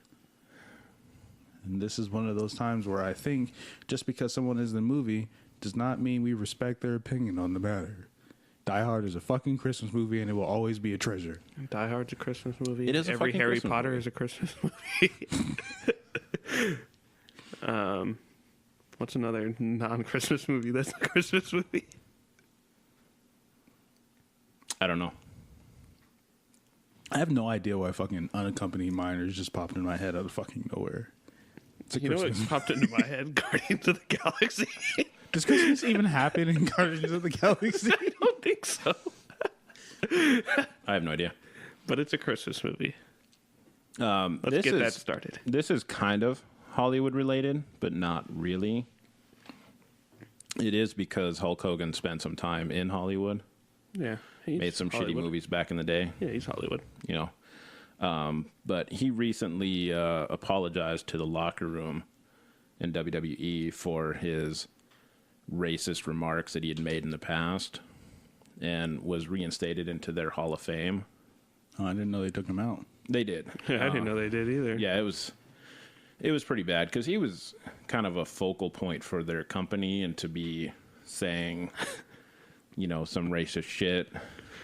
And this is one of those times where I think just because someone is in the movie does not mean we respect their opinion on the matter. Die Hard is a fucking Christmas movie, and it will always be a treasure. Die Hard's a Christmas movie. It is a Every fucking Harry Christmas Potter movie. is a Christmas movie. What's another non-Christmas movie that's a Christmas movie? I don't know. I have no idea why fucking unaccompanied minors just popped in my head out of fucking nowhere. It's a You know what Christmas. popped into my head? Guardians of the Galaxy. Does Christmas even happen in Guardians of the Galaxy? I don't think so. I have no idea. But it's a Christmas movie. Let's Let's get that started. This is kind of Hollywood related, but not really. It is because Hulk Hogan spent some time in Hollywood, Yeah. he's made some Hollywood. shitty movies back in the day, Yeah, he's Hollywood. you know. But he recently apologized to the locker room in WWE for his racist remarks that he had made in the past, and was reinstated into their Hall of Fame. Oh, I didn't know they took him out. They did. I didn't know they did either. Yeah, it was pretty bad because he was kind of a focal point for their company, and to be saying, some racist shit.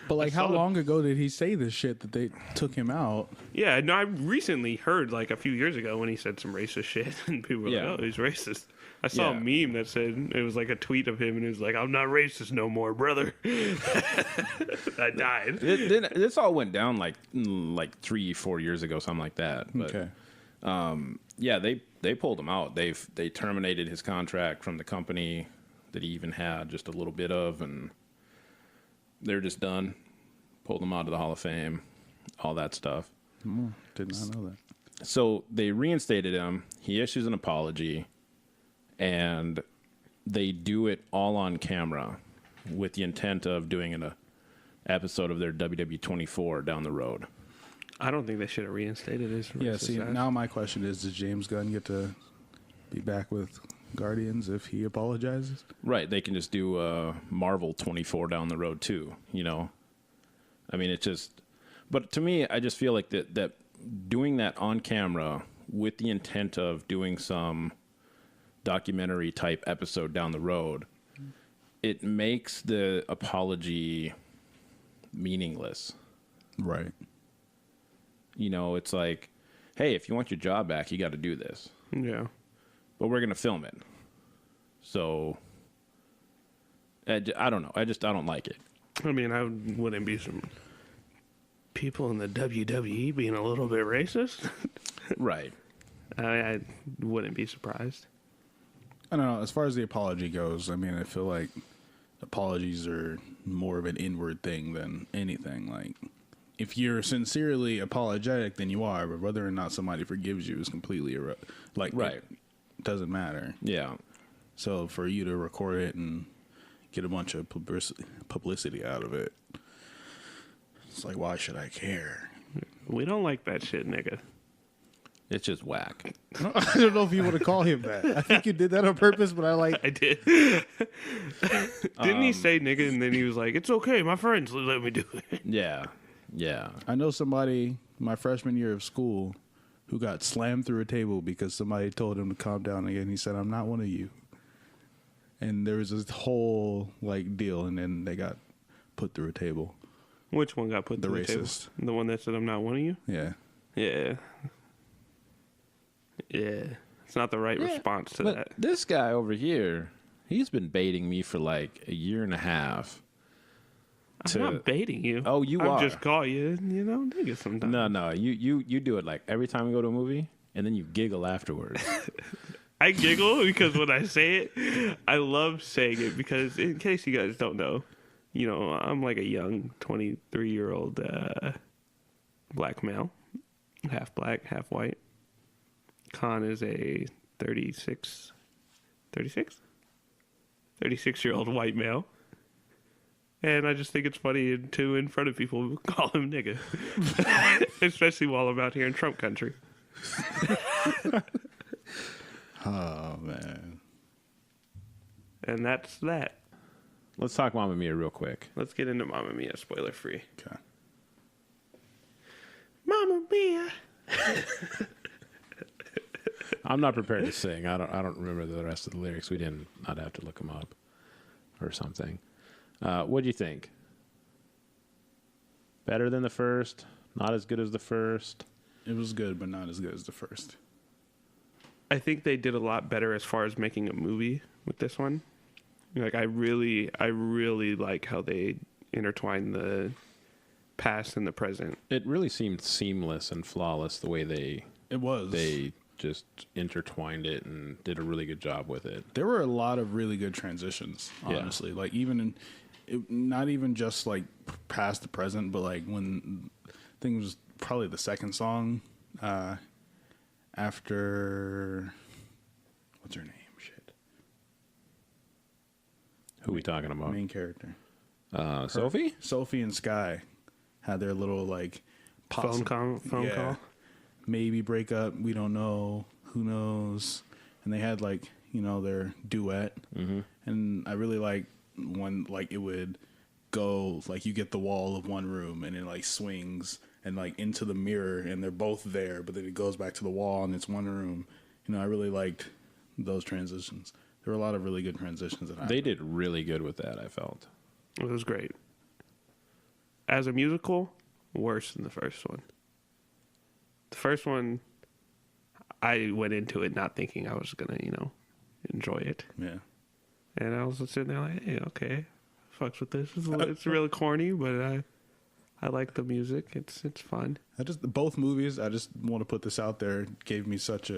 But like, how long ago did he say this shit that they took him out? Yeah, no, I recently heard like a few years ago when he said some racist shit, and people were like, "Oh, he's racist." I saw a meme that said it was like a tweet of him, and it was like, "I'm not racist no more, brother." I died. This all went down like 3-4 years ago, something like that. But, Okay. yeah, they pulled him out. They terminated his contract from the company that he even had just a little bit of, and they're just done. Pulled him out of the Hall of Fame, all that stuff. Did not know that. So they reinstated him. He issues an apology, and they do it all on camera with the intent of doing an episode of their WW24 down the road. I don't think they should have reinstated his. Yeah, see, now my question is, does James Gunn get to be back with Guardians if he apologizes? Right, they can just do Marvel 24 down the road too, I mean, it's just... But to me, I just feel like that doing that on camera with the intent of doing some documentary type episode down the road, it makes the apology meaningless. Right. It's like, hey, if you want your job back, you got to do this. Yeah. But we're going to film it. So, I don't know. I don't like it. I mean, I wouldn't be some people in the WWE being a little bit racist. Right. I wouldn't be surprised. I don't know. As far as the apology goes, I mean, I feel like apologies are more of an inward thing than anything. Like, if you're sincerely apologetic, then you are. But whether or not somebody forgives you is completely Right. It doesn't matter. Yeah. So for you to record it and get a bunch of publicity out of it, it's like, why should I care? We don't like that shit, nigga. It's just whack. I don't know if you want to call him that. I think you did that on purpose, but I did. Didn't he say nigga, and then he was like, "It's okay, my friends let me do it." Yeah. Yeah. I know somebody my freshman year of school who got slammed through a table because somebody told him to calm down again. He said, "I'm not one of you." And there was this whole deal, and then they got put through a table. Which one got put The through racist. the table? The one that said, "I'm not one of you"? Yeah. Yeah. Yeah. It's not the right response to But that. this guy over here, he's been baiting me for like a year and a half. I'm not baiting you. Oh, you I are. just call you, nigga sometimes. No. You do it like every time we go to a movie, and then you giggle afterwards. I giggle because when I say it, I love saying it because in case you guys don't know, I'm like a young 23-year-old black male, half black, half white. Khan is a 36-year-old white male. And I just think it's funny to, in front of people, call him nigga. Especially while I'm out here in Trump country. Oh, man. And that's that. Let's talk Mamma Mia real quick. Let's get into Mamma Mia, spoiler free. Okay. Mamma Mia. I'm not prepared to sing. I don't remember the rest of the lyrics. I'd have to look them up or something. What do you think? Better than the first? Not as good as the first? It was good, but not as good as the first. I think they did a lot better as far as making a movie with this one. Like I really like how they intertwine the past and the present. It really seemed seamless and flawless the way It was. they just intertwined it and did a really good job with it. There were a lot of really good transitions, honestly. Like even not even just like past the present, but like when I think it was probably the second song after what's her name? Shit. Who we talking about? Main character. Sophie? Sophie and Sky had their little like Phone call. Maybe break up. We don't know. Who knows? And they had like their duet. Mm-hmm. And I really like when like it would go like you get the wall of one room and it like swings and like into the mirror and they're both there, but then it goes back to the wall and it's one room. I really liked those transitions. There were a lot of really good transitions that They did really good with that, I felt. It was great. As a musical, worse than the first one. The first one, I went into it not thinking I was going to, enjoy it. Yeah. And I was sitting there like, hey, okay, fucks with this. It's really corny, but I like the music. It's fun. Both movies, I just want to put this out there, gave me such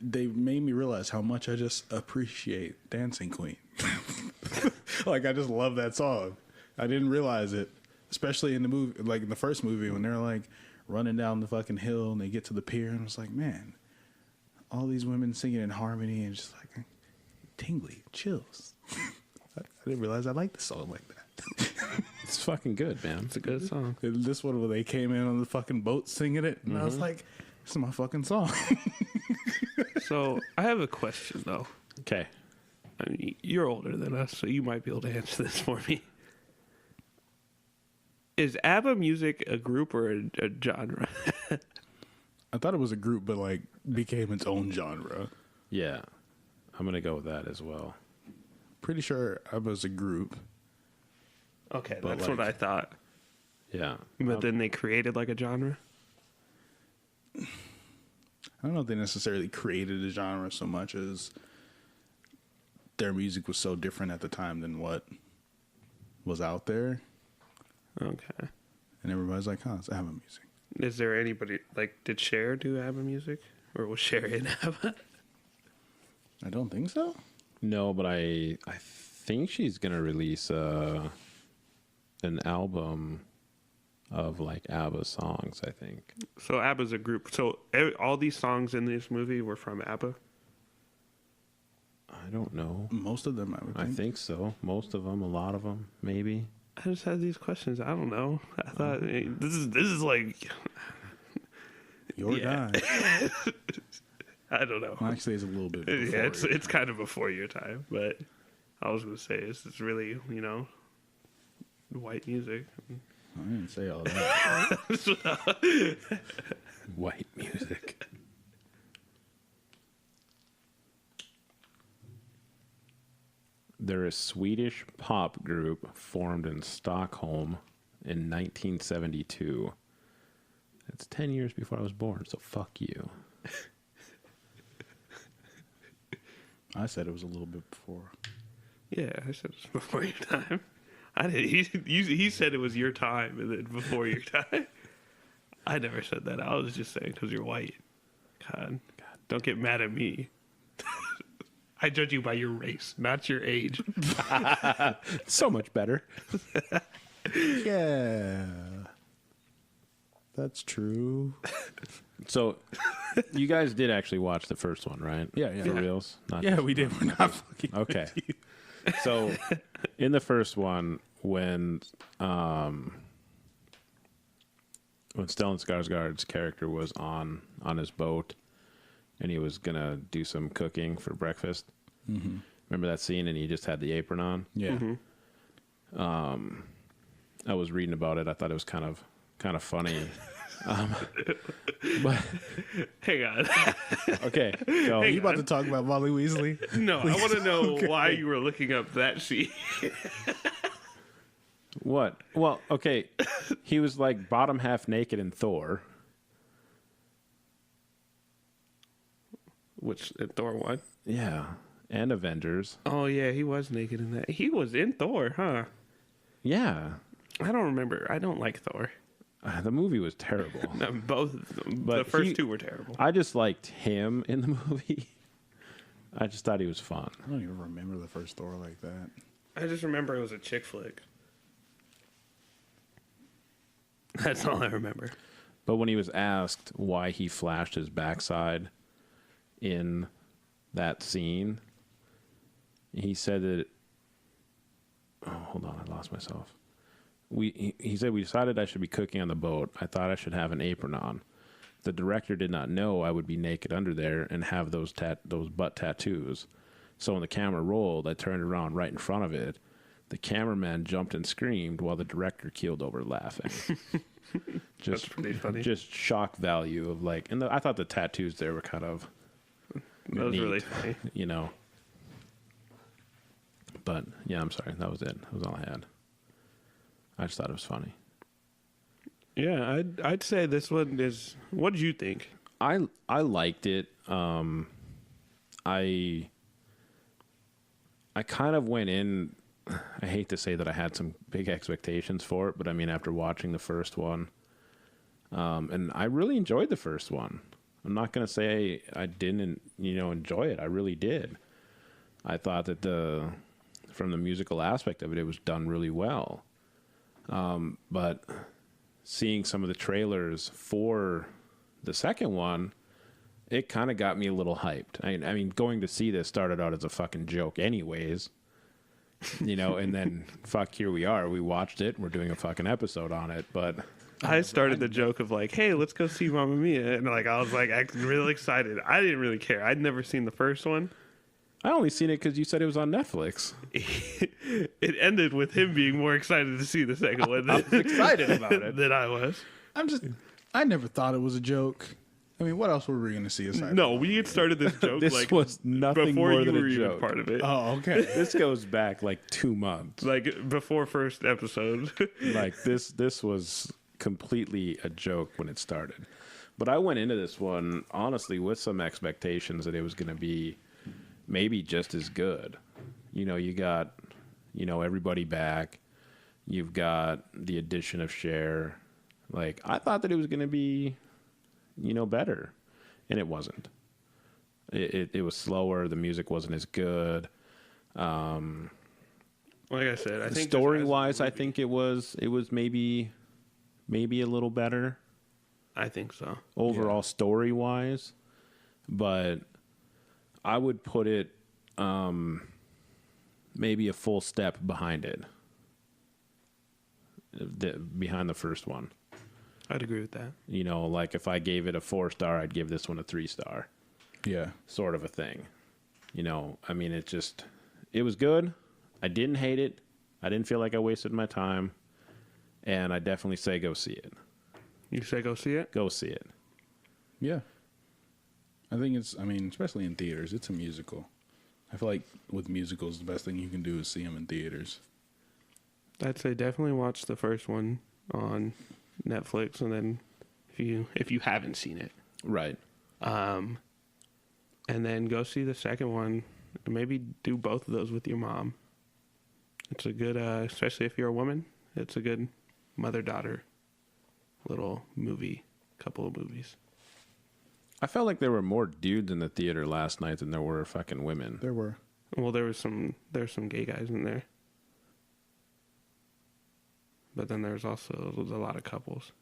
they made me realize how much I just appreciate Dancing Queen. Like, I just love that song. I didn't realize it, especially in the movie, like in the first movie when they're like running down the fucking hill and they get to the pier and I was like, man, all these women singing in harmony and just like tingly chills. I didn't realize I liked the song like that. It's fucking good, man. It's a good song. And this one where they came in on the fucking boat singing it and I was like, this is my fucking song. So I have a question though. Okay. I mean, you're older than us, so you might be able to answer this for me. Is ABBA music a group or a genre? I thought it was a group, but like became its own genre. Yeah. I'm going to go with that as well. Pretty sure ABBA's a group. Okay, But that's like- what I thought. Yeah. But then they created like a genre? I don't know if they necessarily created a genre so much as their music was so different at the time than what was out there. Okay. And everybody's like, it's ABBA music. Is there anybody, like, did Cher do ABBA music? Or was Cher in ABBA? I don't think so. No, but I think she's going to release an album of like ABBA songs, I think. So ABBA's a group. So all these songs in this movie were from ABBA? I don't know. Most of them, I would think. I think so. Most of them, a lot of them, maybe. I just had these questions. I don't know. I thought this is like Your Yeah. guy. I don't know. Well, actually, it's a little bit before. Yeah, it's kind of before your time, but I was gonna say it's really white music. I didn't say all that. White music. They're a Swedish pop group formed in Stockholm in 1972. It's 10 years before I was born, so fuck you. I said it was a little bit before. Yeah, I said it was before your time. I didn't. He said it was your time and then before your time. I never said that. I was just saying because you're white. God, don't get mad at me. I judge you by your race, not your age. So much better. Yeah. That's true. So, you guys did actually watch the first one, right? Yeah, yeah. For Yeah. reals? Not Yeah, we did. We're not fucking. Okay. So, in the first one, when Stellan Skarsgård's character was on his boat, and he was gonna do some cooking for breakfast. Mm-hmm. Remember that scene? And he just had the apron on. Yeah. Mm-hmm. I was reading about it. I thought it was kind of funny. But Hang on. okay, so Are you about to talk about Molly Weasley? No, I want to know why you were looking up that scene. what? Well, okay, he was like bottom half naked in Thor. Which Thor 1? Yeah, and Avengers. Oh yeah, he was naked in that. He was in Thor, huh? Yeah, I don't remember. I don't like Thor. the movie was terrible. No, both. But the first he- two were terrible. I just liked him in the movie. I just thought he was fun. I don't even remember the first Thor like that. I just remember it was a chick flick. That's all I remember. But when he was asked why he flashed his backside in that scene, he said that. Oh, hold on, I lost myself. He said we decided I should be cooking on the boat. I thought I should have an apron on. the director did not know I would be naked under there and have those butt tattoos. So when the camera rolled, I turned around right in front of it. The cameraman jumped and screamed while the director keeled over laughing. That's pretty funny. Just shock value of like, and I thought the tattoos there were kind of That was neat, really funny. you know. But yeah, I'm sorry. That was it. That was all I had. I just thought it was funny. Yeah, I'd say this one is. What did you think? I liked it. I kind of went in. I hate to say that I had some big expectations for it, but I mean, after watching the first one, and I really enjoyed the first one. I'm not going to say I didn't, enjoy it. I really did. I thought that from the musical aspect of it, it was done really well. But seeing some of the trailers for the second one, it kind of got me a little hyped. I mean, going to see this started out as a fucking joke anyways. And then here we are. We watched it. We're doing a fucking episode on it, but I started the joke of like, "Hey, let's go see Mamma Mia," and like I was like really excited. I didn't really care. I'd never seen the first one. I only seen it because you said it was on Netflix. It ended with him being more excited to see the second one. I was excited about it than I was. I never thought it was a joke. I mean, what else were we going to see aside? No, we had started this joke This like was nothing before more you than were a even joke. part of it. Oh, okay. This goes back like 2 months. Like before first episode. Like this was completely a joke when it started. But I went into this one honestly with some expectations that it was going to be maybe just as good. You got everybody back. You've got the addition of Cher. Like I thought that it was going to be better, and it wasn't. It was slower. The music wasn't as good. Like I said, I think Story wise, I think it was maybe a little better I think so. overall story wise, but I would put it maybe a full step behind it, behind the first one. I'd agree with that. Like if I gave it a 4-star, I'd give this one a 3-star. Yeah. Sort of a thing. I mean, it was good. I didn't hate it. I didn't feel like I wasted my time. And I definitely say go see it. You say go see it? Go see it. Yeah. I think especially in theaters, it's a musical. I feel like with musicals, the best thing you can do is see them in theaters. I'd say definitely watch the first one on Netflix, and then if you haven't seen it, Right. and then go see the second one. Maybe do both of those with your mom. It's a good, especially if you're a woman. It's a good mother-daughter little couple of movies. I felt like there were more dudes in the theater last night than there were fucking women. There were. Well, there's some gay guys in there, but then there's also a lot of couples.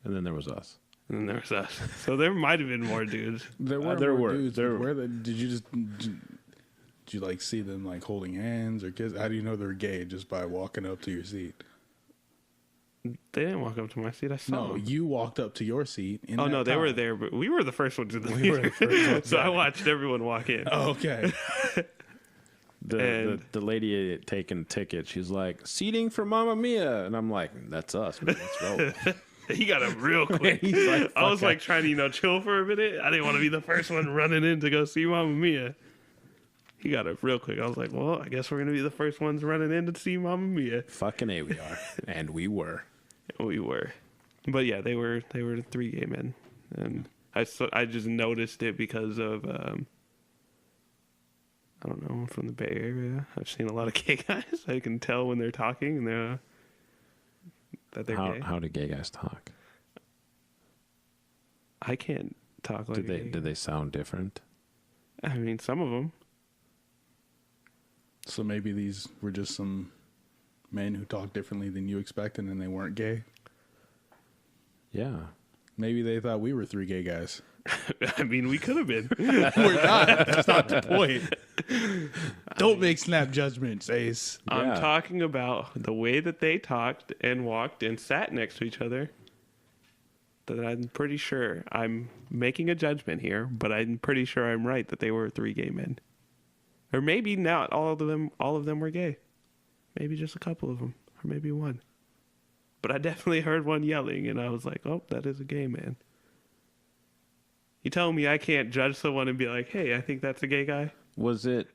And then there was us. And then there was us. So there might have been more dudes. There were. There more were. dudes. There- Did you like see them like holding hands or kiss? How do you know they're gay just by walking up to your seat? They didn't walk up to my seat. I saw No, them. you walked up to your seat. Oh, no, they were there, but we were the first ones in the We were the theater. first ones So I watched everyone walk in. Oh, okay. The lady taking tickets, she's like, seating for Mamma Mia. And I'm like, that's us, man. Let's roll. He got up real quick. He's like, I was "Fuck like trying to, chill for a minute. I didn't want to be the first one running in to go see Mamma Mia. He got up real quick. I was like, well, I guess we're going to be the first ones running in to see Mamma Mia. Fucking A, we are. And we were. We were. But yeah, they were 3 gay men. And I just noticed it because of, I don't know, I'm from the Bay Area. I've seen a lot of gay guys. I can tell when they're talking and that they're gay. How do gay guys talk? I can't talk like Did they sound different? I mean, some of them. So maybe these were just some men who talked differently than you expected and they weren't gay. Yeah. Maybe they thought we were 3 gay guys. I mean, we could have been. We're not. That's not the point. Don't make snap judgments, Ace. Yeah. I'm talking about the way that they talked and walked and sat next to each other. that I'm pretty sure I'm making a judgment here, but I'm pretty sure I'm right that they were 3 gay men. Or maybe not all of them were gay. Maybe just a couple of them, or maybe one. But I definitely heard one yelling, and I was like, oh, that is a gay man. You telling me I can't judge someone and be like, hey, I think that's a gay guy? Was it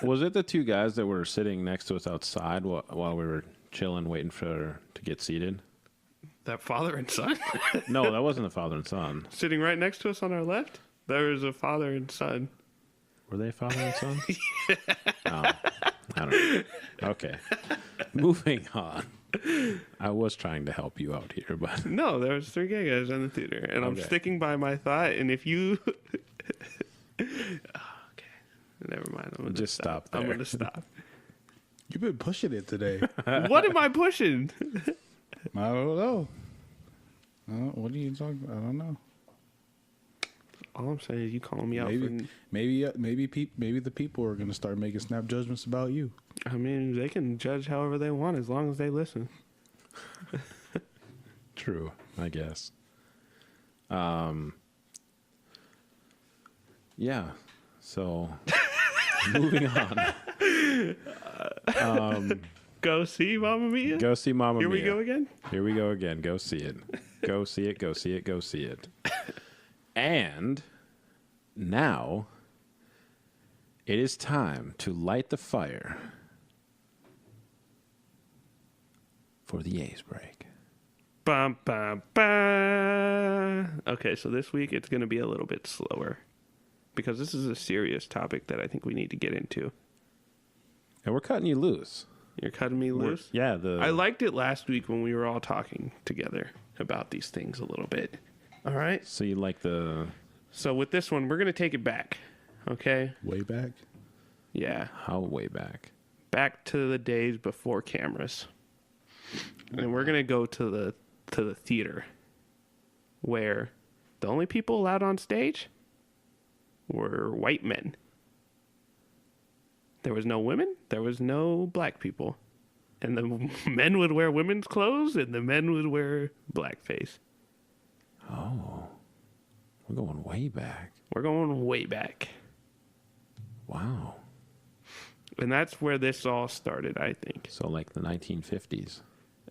the 2 guys that were sitting next to us outside while we were chilling, waiting to get seated? That father and son? No, that wasn't the father and son. Sitting right next to us on our left? There was a father and son. Were they father and son? Oh, I don't know. Okay. Moving on. I was trying to help you out here, but... No, there was 3 gay guys in the theater, and I'm sticking by my thought, and if you... Okay. Never mind. I'm gonna just stop there. I'm going to stop. You've been pushing it today. What am I pushing? I don't know. What are you talking about? I don't know. All I'm saying is you calling me out for... Maybe the people are going to start making snap judgments about you. I mean, they can judge however they want as long as they listen. True, I guess. Yeah. So, moving on. Go see Mamma Mia? Go see Mamma Mia. Here we go again? Here we go again. Go see it. Go see it. Go see it. Go see it. And now it is time to light the fire for the A's break. Bum, bum, bum. Okay, so this week it's going to be a little bit slower because this is a serious topic that I think we need to get into. And we're cutting you loose. You're cutting me loose? Yeah. I liked it last week when we were all talking together about these things a little bit. All right? So you like the... So with this one, we're going to take it back. Okay? Way back? Yeah. How way back? Back to the days before cameras. And we're going to go to the theater where the only people allowed on stage were white men. There was no women. There was no black people. And the men would wear women's clothes and the men would wear blackface. Oh. We're going way back. We're going way back. Wow. And that's where this all started, I think. So like the 1950s.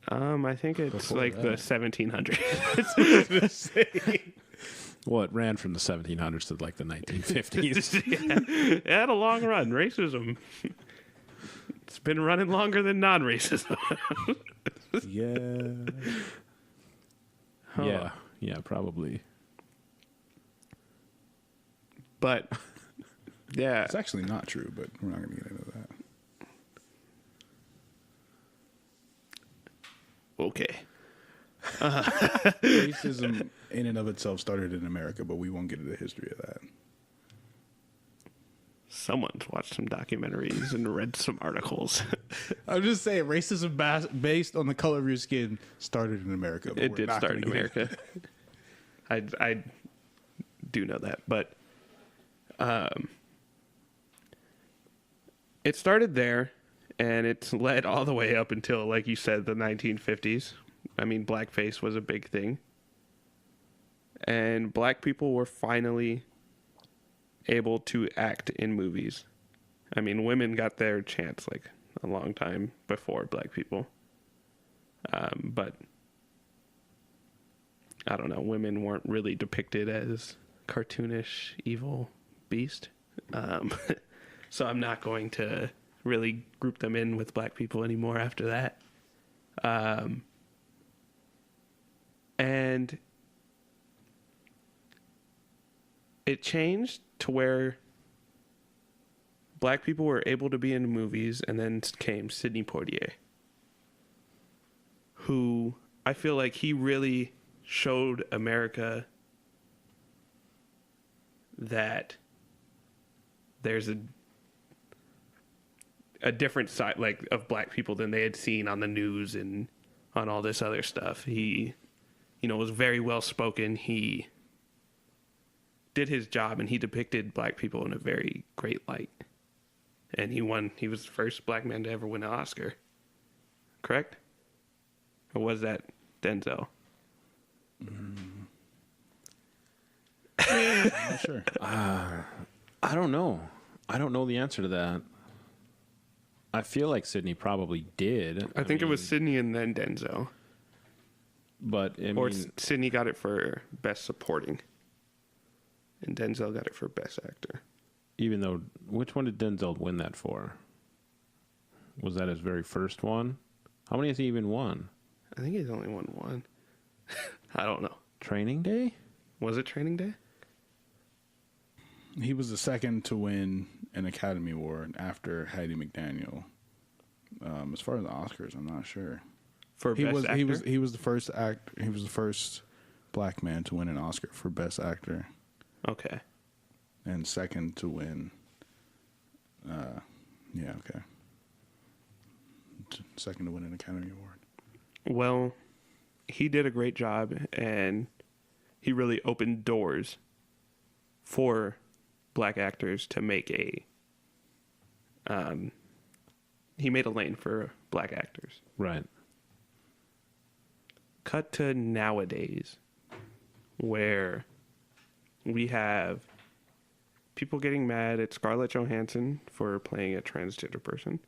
I think it's Before like the that. 1700s. Well, it ran from the 1700s to like the 1950s. Yeah. It had a long run. Racism. It's been running longer than non-racism. Yeah. Yeah. Yeah, probably. But, yeah. It's actually not true, but we're not going to get into that. Okay. Racism in and of itself started in America, but we won't get into the history of that. Someone's watched some documentaries and read some articles. I'm just saying, racism based on the color of your skin started in America. But It we're did not start in gonna get America. I do know that, but it started there, and it's led all the way up until, like you said, the 1950s. I mean, blackface was a big thing, and black people were finally able to act in movies. I mean, women got their chance like a long time before black people, but I don't know, women weren't really depicted as cartoonish evil beast. So I'm not going to really group them in with black people anymore after that. And it changed to where black people were able to be in movies, and then came Sidney Poitier, who I feel like he really showed America that there's a different side, like, of black people than they had seen on the news and on all this other stuff. He, was very well spoken. He did his job, and he depicted black people in a very great light. And he was the first black man to ever win an Oscar. Correct? Or was that Denzel? Sure. I don't know. I don't know the answer to that. I feel like Sydney probably did. I think it was Sydney and then Denzel. But Or Sydney got it for Best Supporting. And Denzel got it for Best Actor. even though, which one did Denzel win that for? Was that his very first one? How many has he even won? I think he's only won one. I don't know. Training Day? Was it Training Day? He was the second to win an Academy Award after Hattie McDaniel. As far as the Oscars, I'm not sure. For Best Actor? He was the first He was the first black man to win an Oscar for Best Actor, Okay. and second to win. Okay. Second to win an Academy Award. Well, he did a great job, and he really opened doors for black actors to make he made a lane for black actors. Right. Cut to nowadays, where we have people getting mad at Scarlett Johansson for playing a transgender person,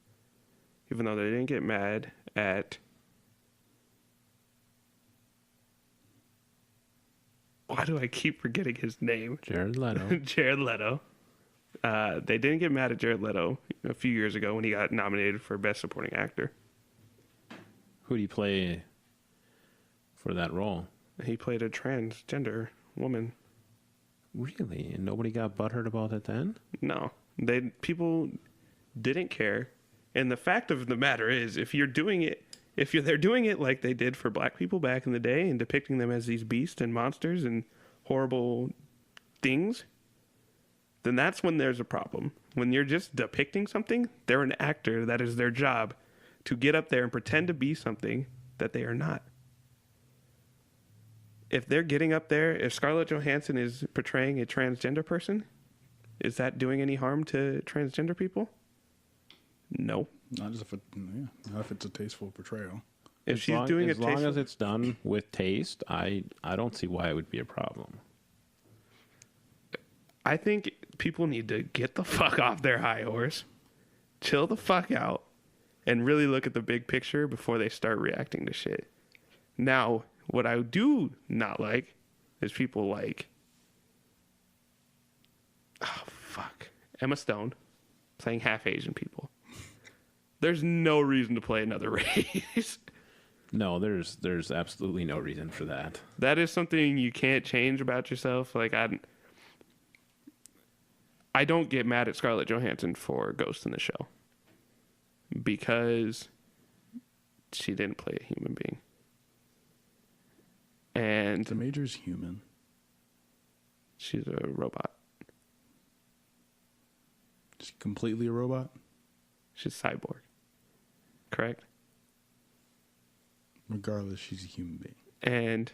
even though they didn't get mad at... Why do I keep forgetting his name? Jared Leto. Jared Leto. They didn't get mad at Jared Leto a few years ago when he got nominated for Best Supporting Actor. Who did he play for that role? He played a transgender woman. Really? And nobody got butthurt about it then? No, people didn't care. And the fact of the matter is, they're doing it like they did for black people back in the day and depicting them as these beasts and monsters and horrible things, then that's when there's a problem. When you're just depicting something, they're an actor. That is their job, to get up there and pretend to be something that they are not. If they're getting up there, if Scarlett Johansson is portraying a transgender person, is that doing any harm to transgender people? No. Not if it's a tasteful portrayal. If she's doing as long as it's done with taste, I don't see why it would be a problem. I think people need to get the fuck off their high horse, chill the fuck out, and really look at the big picture before they start reacting to shit. Now, what I do not like is people like, Emma Stone playing half Asian people. There's no reason to play another race. No, there's absolutely no reason for that. That is something you can't change about yourself. Like, I don't get mad at Scarlett Johansson for Ghost in the Shell because she didn't play a human being. And The Major's human. she's a robot. She's completely a robot. She's cyborg. Correct? Regardless, she's a human being. And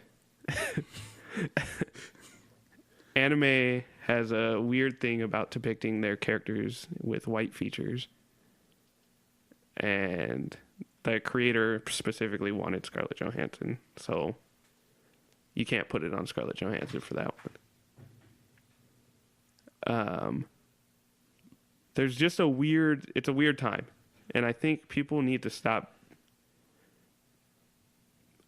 anime has a weird thing about depicting their characters with white features. And the creator specifically wanted Scarlett Johansson, so you can't put it on Scarlett Johansson for that one. There's just it's a weird time. And I think people need to stop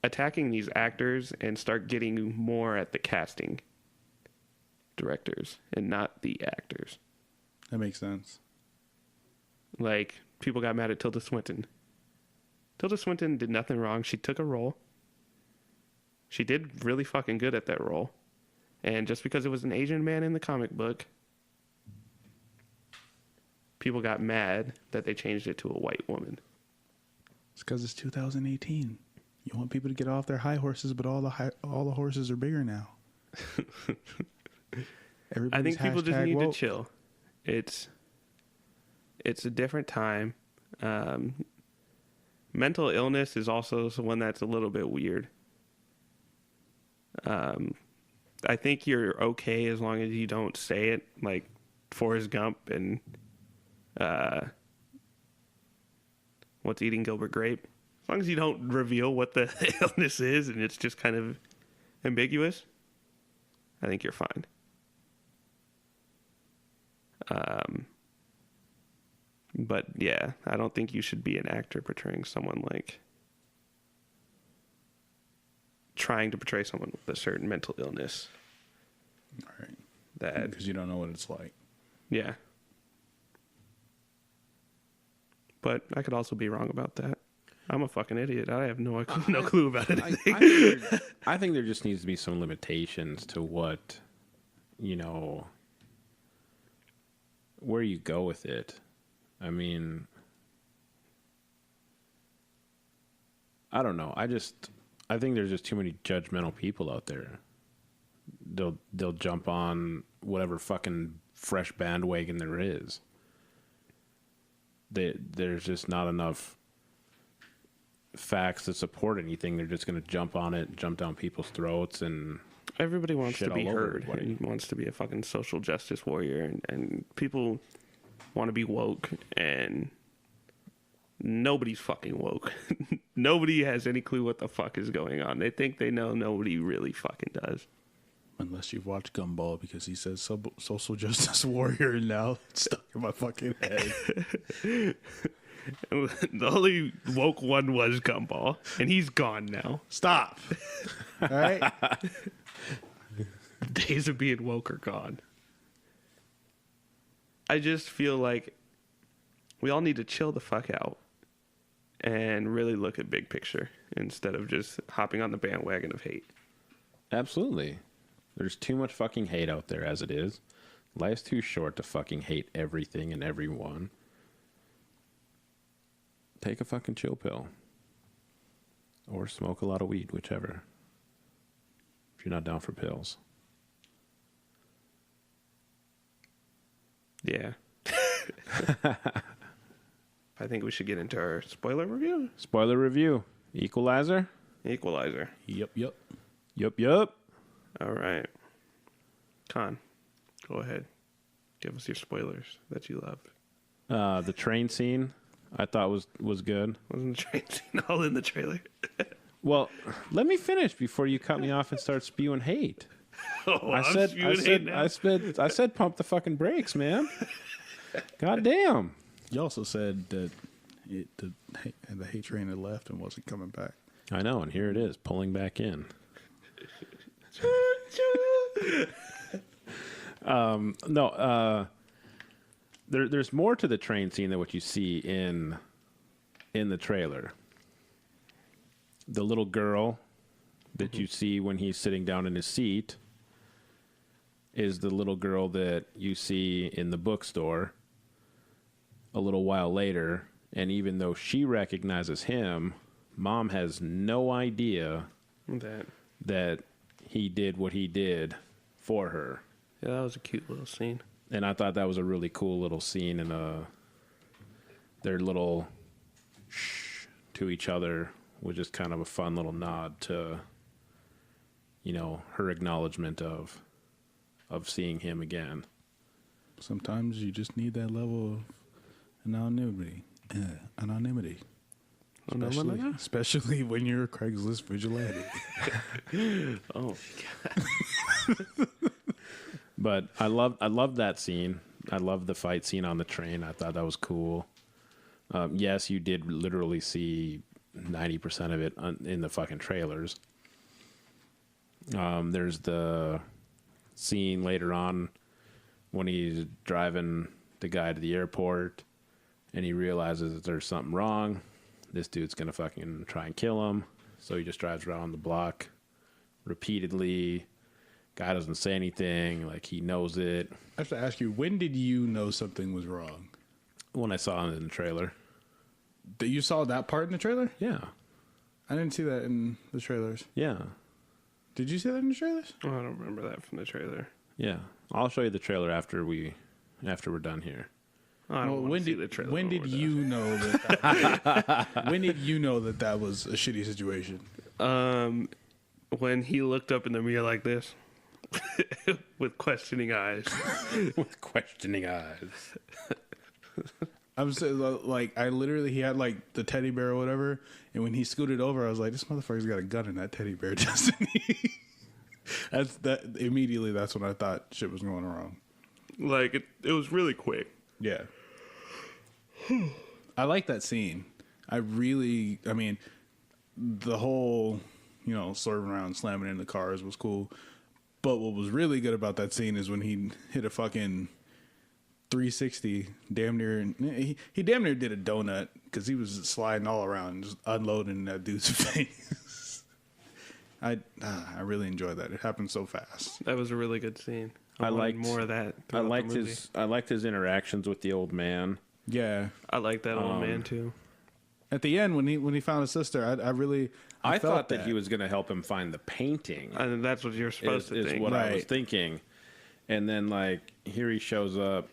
attacking these actors and start getting more at the casting directors and not the actors. That makes sense. Like, people got mad at Tilda Swinton. Tilda Swinton did nothing wrong. She took a role. She did really fucking good at that role. And just because it was an Asian man in the comic book, people got mad that they changed it to a white woman. It's because it's 2018. You want people to get off their high horses, but all the horses are bigger now. I think people just need woke. to chill. It's a different time. Mental illness is also one that's a little bit weird. I think you're okay as long as you don't say it, like Forrest Gump and What's Eating Gilbert Grape. As long as you don't reveal what the illness is and it's just kind of ambiguous, I think you're fine. But yeah, I don't think you should be an actor portraying someone like trying to portray someone with a certain mental illness. All right. That Because you don't know what it's like. yeah. But I could also be wrong about that. I'm a fucking idiot. I have no clue about anything. I think there just needs to be some limitations to what, you know, where you go with it. I mean, I don't know. I think there's just too many judgmental people out there. They'll jump on whatever fucking fresh bandwagon there is. There's just not enough facts to support anything. They're just going to jump on it, jump down people's throats, and everybody wants shit to be all over heard everybody. and wants to be a fucking social justice warrior, and people want to be woke, and nobody's fucking woke. Nobody has any clue what the fuck is going on. They think they know. Nobody really fucking does. Unless you've watched Gumball, because he says social justice warrior, and now it's stuck in my fucking head. The only woke one was Gumball, and he's gone now. Stop. All right. Days of being woke are gone. I just feel like we all need to chill the fuck out and really look at big picture instead of just hopping on the bandwagon of hate. absolutely. There's too much fucking hate out there as it is. Life's too short to fucking hate everything and everyone. Take a fucking chill pill. Or smoke a lot of weed, whichever. If you're not down for pills. Yeah. I think we should get into our spoiler review. Spoiler review. Equalizer? Equalizer. Yup. Yup. All right. Con, go ahead. Give us your spoilers that you loved. The train scene I thought was good. Wasn't the train scene all in the trailer? Well, let me finish before you cut me off and start spewing hate. Oh, I said pump the fucking brakes, man. God damn. You also said that the hate train had left and wasn't coming back. I know, and here it is, pulling back in. There's more to the train scene than what you see in the trailer. The little girl that you see when he's sitting down in his seat is the little girl that you see in the bookstore a little while later. And even though she recognizes him, Mom has no idea that he did what he did for her. Yeah, that was a cute little scene. And I thought that was a really cool little scene, and their little shh to each other was just kind of a fun little nod to, you know, her acknowledgement of seeing him again. Sometimes you just need that level of anonymity. Especially when you're a Craigslist vigilante. Oh, But I loved that scene. I loved the fight scene on the train. I thought that was cool. Yes, you did literally see 90% of it in the fucking trailers. There's the scene later on when he's driving the guy to the airport and he realizes that there's something wrong. This dude's going to fucking try and kill him. So he just drives around the block repeatedly. Guy doesn't say anything. Like, he knows it. I have to ask you, when did you know something was wrong? When I saw it in the trailer. That you saw that part in the trailer? Yeah. I didn't see that in the trailers. Yeah. Did you see that in the trailers? I don't remember that from the trailer. Yeah. I'll show you the trailer after we're done here. I don't want to see the trailer. When did you know that? When did you know that was a shitty situation? When he looked up in the mirror like this, with questioning eyes. With questioning eyes. I'm saying, like, I literally, he had like the teddy bear or whatever, and when he scooted over, I was like, this motherfucker's got a gun in that teddy bear, doesn't he? Immediately, that's when I thought shit was going wrong. Like it was really quick. Yeah. I like that scene. I mean, the whole, swerving around, slamming into cars was cool. But what was really good about that scene is when he hit a fucking 360, damn near, he damn near did a donut because he was sliding all around, just unloading that dude's face. I really enjoyed that. It happened so fast. That was a really good scene. I liked more of that. I liked his interactions with the old man. Yeah, I like that old man too. at the end when he found his sister, I felt thought that he was going to help him find the painting. And that's what you're supposed to think. What I was Right. thinking. And then here he shows up.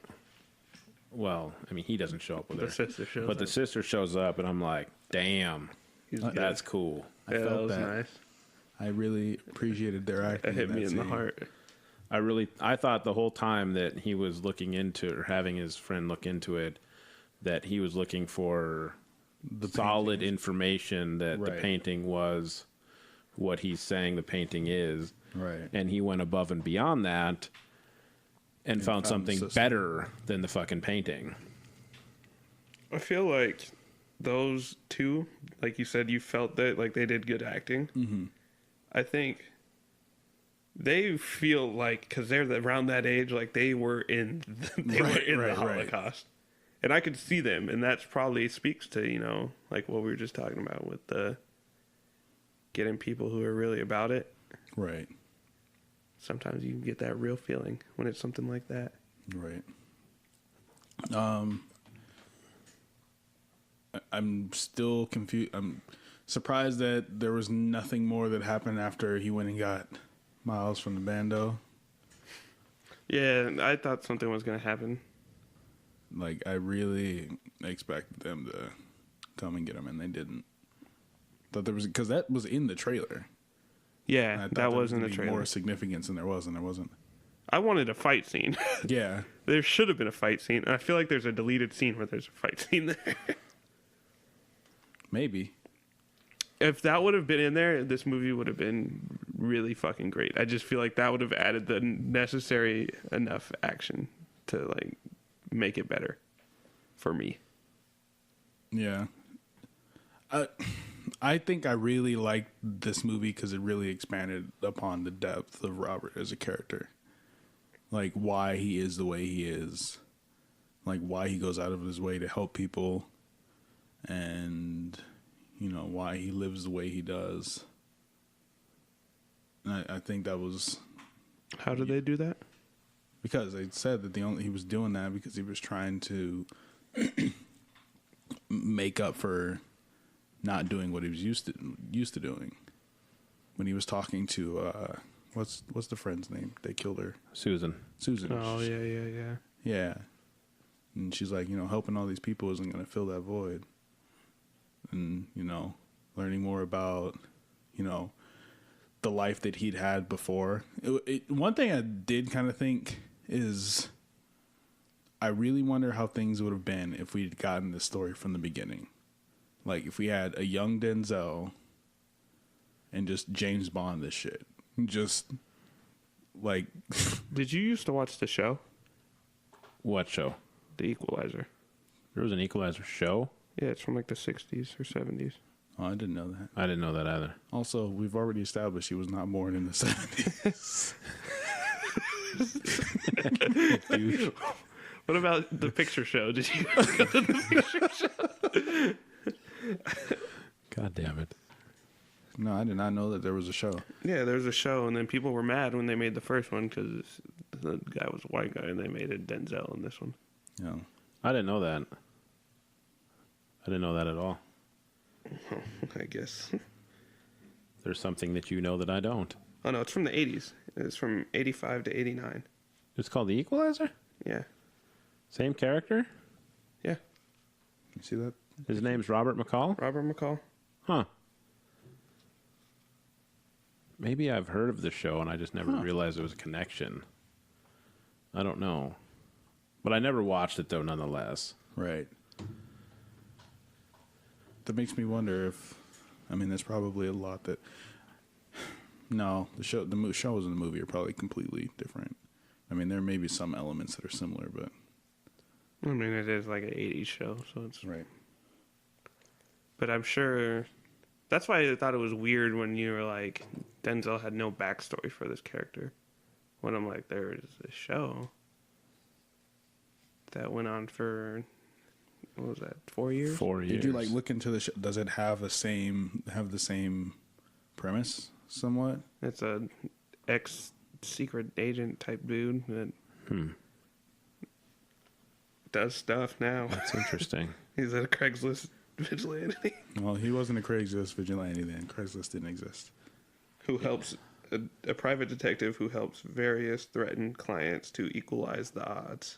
Well, I mean, he doesn't show up with The her. sister shows but the up. sister shows up, and I'm like, damn, that's cool. I Yeah, that felt was that. nice. I really appreciated their acting. That hit me in the scene. heart. I thought the whole time that he was looking into or having his friend look into it, that he was looking for The solid painting. information that the Right. painting was what he's saying the painting is. Right. And he went above and beyond that and found found the something system. better than the fucking painting. I feel like those two, like you said, you felt that like they did good acting. Mm-hmm. I think they feel like because they're around that age, like they were in the Holocaust, and I could see them, and that's probably speaks to like what we were just talking about with the getting people who are really about it. Right. Sometimes you can get that real feeling when it's something like that. Right. I'm still confused. I'm surprised that there was nothing more that happened after he went and got Miles from the bando. Yeah, I thought something was going to happen. Like, I really expected them to come and get him, and they didn't. Thought there was, because that was in the trailer. And I Yeah, thought that there was in the gonna be trailer. more significance, and there wasn't. There wasn't. I wanted a fight scene. Yeah. There should have been a fight scene. And I feel like there's a deleted scene where there's a fight scene there. Maybe. If that would have been in there, this movie would have been really fucking great. I just feel like that would have added the necessary enough action to like make it better for me. Yeah. I think I really liked this movie because it really expanded upon the depth of Robert as a character. Like, why he is the way he is. Like, why he goes out of his way to help people. And, why he lives the way he does. And I think that was How did they do that? because they said that he was doing that because he was trying to make up for not doing what he was used to doing. When he was talking to what's the friend's name? They killed her. Susan. Susan. Oh yeah. Yeah. And she's like, helping all these people isn't going to fill that void. And, learning more about, the life that he'd had before. One thing I did kind of think is I really wonder how things would have been if we'd gotten this story from the beginning. Like, if we had a young Denzel and just James Bond this shit. Just, like... Did you used to watch the show, What show? The Equalizer? There was an Equalizer show? Yeah, it's from like the 60s or 70s. Oh, I didn't know that. I didn't know that either. Also, we've already established he was not born in the 70s. What about the picture show? Did you go to the picture show? God damn it. No, I did not know that there was a show. Yeah, there was a show, and then people were mad when they made the first one because the guy was a white guy, and they made it Denzel in this one. No. I didn't know that. I didn't know that at all. I guess. There's something that you know that I don't. Oh, no, it's from the 80s. It's from 85 to 89. It's called The Equalizer? Yeah. Same character? Yeah. You see that? His name's Robert McCall? Robert McCall. Huh. Maybe I've heard of the show and I just never realized there was a connection. I don't know. But I never watched it, though, nonetheless. Right. That makes me wonder if... I mean, there's probably a lot that... No, the shows in the movie are probably completely different. I mean, there may be some elements that are similar, but I mean, it is like an 80s show, so it's... right. But I'm sure... That's why I thought it was weird when you were like, Denzel had no backstory for this character. When I'm like, there is a show that went on for, what was that, 4 years? 4 years. Did you like look into the show? Does it have the same premise somewhat? It's a ex-secret agent type dude that does stuff now. That's interesting. He's a Craigslist vigilante Well, he wasn't a Craigslist vigilante then. Craigslist didn't exist. who helps a private detective who helps various threatened clients to equalize the odds.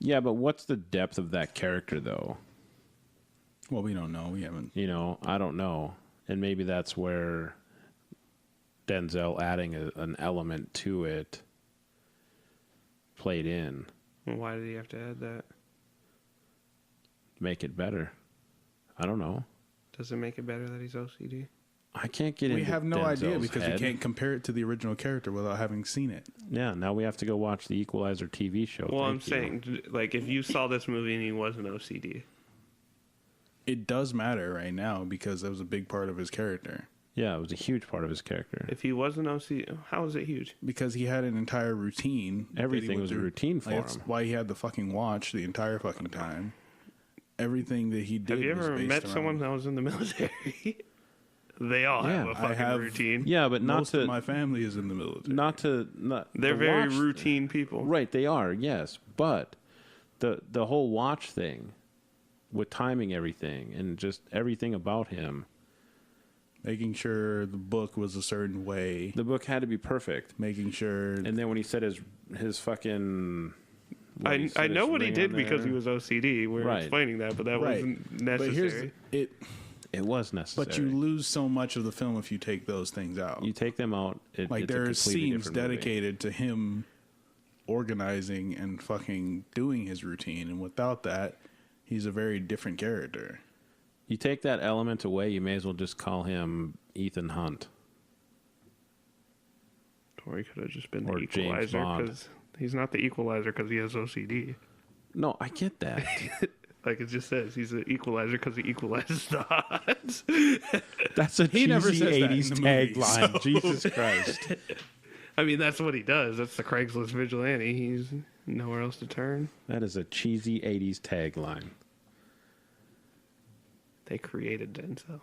Yeah, but what's the depth of that character, though? Well, we don't know. We haven't. You know, I don't know. And maybe that's where Denzel adding an element to it played in. Well, why did he have to add that? Make it better. I don't know. Does it make it better that he's OCD? I can't get into We have no idea Denzel's because head. we can't compare it to the original character without having seen it. Yeah, now we have to go watch the Equalizer TV show. Well, I'm Thank you. saying, like, if you saw this movie and he wasn't OCD, It does matter right now because that was a big part of his character. Yeah, it was a huge part of his character. if he wasn't OCD, how is it huge? Because he had an entire routine. that he Everything went was a through. routine for That's him. why he had the fucking watch the entire fucking time. Everything that he did. Have you was ever based met around- someone that was in the military? They all have Yeah, a I fucking have- routine. Yeah, but not Most of to my family is in the military. They're the very watch- routine people. Right, they are. Yes, but the whole watch thing with timing everything and just everything about him. Making sure the book was a certain way. The book had to be perfect. Making sure. And then when he said his fucking I know what he did because he was OCD. We're Right. explaining that, but that Right. wasn't But here's necessary. It was necessary. But you lose so much of the film if you take those things out. You take them out. Like it's a there are completely scenes different movie. dedicated to him organizing and fucking doing his routine, and without that, he's a very different character. You take that element away, you may as well just call him Ethan Hunt. Or he could have just been the Or James equalizer Bond. because he's not the equalizer because he has OCD. No, I get that. Like it just says, he's an equalizer because he equalizes the odds. That's a He never cheesy says that in 80s the movie, tagline. so- Jesus Christ. I mean, that's what he does. That's the Craigslist vigilante. He's nowhere else to turn. That is a cheesy 80s tagline. They created Denzel.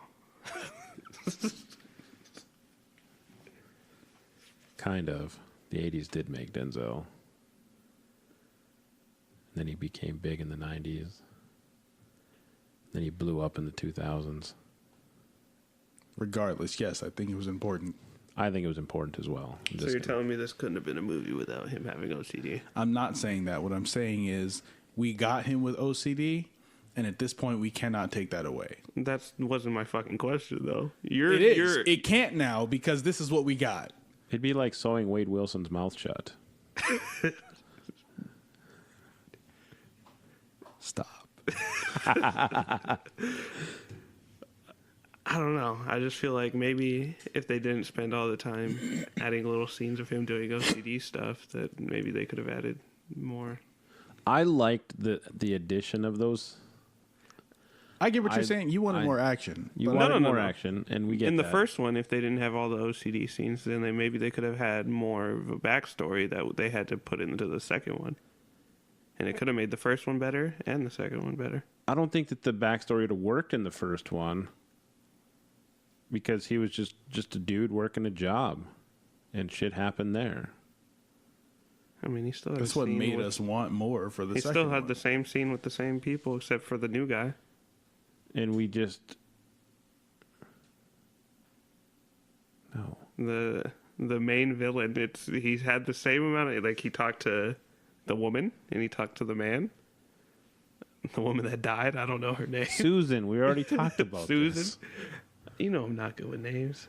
Kind of. The 80s did make Denzel. Then he became big in the 90s. Then he blew up in the 2000s. Regardless, yes, I think it was important. I think it was important as well. So you're telling me this couldn't have been a movie without him having OCD? I'm not saying that. What I'm saying is we got him with OCD, and at this point, we cannot take that away. That wasn't my fucking question, though. It is. It can't now because this is what we got. It'd be like sewing Wade Wilson's mouth shut. Stop. I don't know. I just feel like maybe if they didn't spend all the time adding little scenes of him doing OCD stuff, that maybe they could have added more. I liked the addition of those. I get what you're saying. You wanted more action. You But- wanted no, more no. action, and we get In the that. first one, if they didn't have all the OCD scenes, then maybe they could have had more of a backstory that they had to put into the second one. And it could have made the first one better and the second one better. I don't think that the backstory would have worked in the first one because he was just a dude working a job, and shit happened there. I mean, he still had That's a what scene made with- us want more for the He second still had one. the same scene with the same people, except for the new guy. And we just no. The main villain. He's had the same amount of, like, he talked to the woman and he talked to the man. The woman that died, I don't know her name. Susan, we already talked about Susan. this. You know I'm not good with names.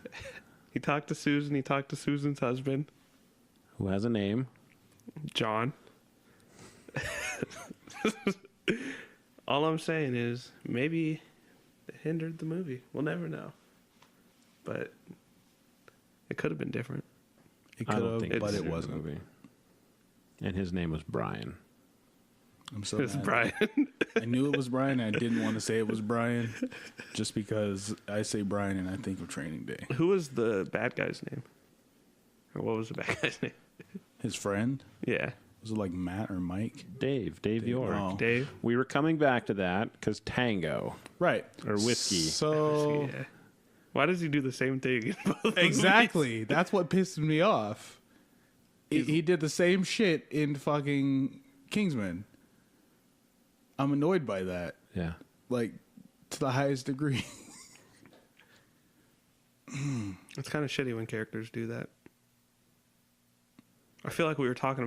He talked to Susan. He talked to Susan's husband, Who has a name? John. All I'm saying is maybe it hindered the movie. We'll never know. But it could have been different. It I could don't think have, but it's it in the wasn't. movie. And his name was Brian. I'm so It's mad. Brian. I knew it was Brian. And I didn't want to say it was Brian, just because I say Brian and I think of Training Day. Who was the bad guy's name? Or what was the bad guy's name? His friend, Yeah, was it like Matt or Mike? Dave York. Oh. Dave. We were coming back to that because Tango Right. or whiskey. So Yeah. Why does he do the same thing in both movies? exactly, that's what pissed me off. He did the same shit in fucking Kingsman. I'm annoyed by that, Yeah. like to the highest degree. It's kind of shitty when characters do that. I feel like we've talked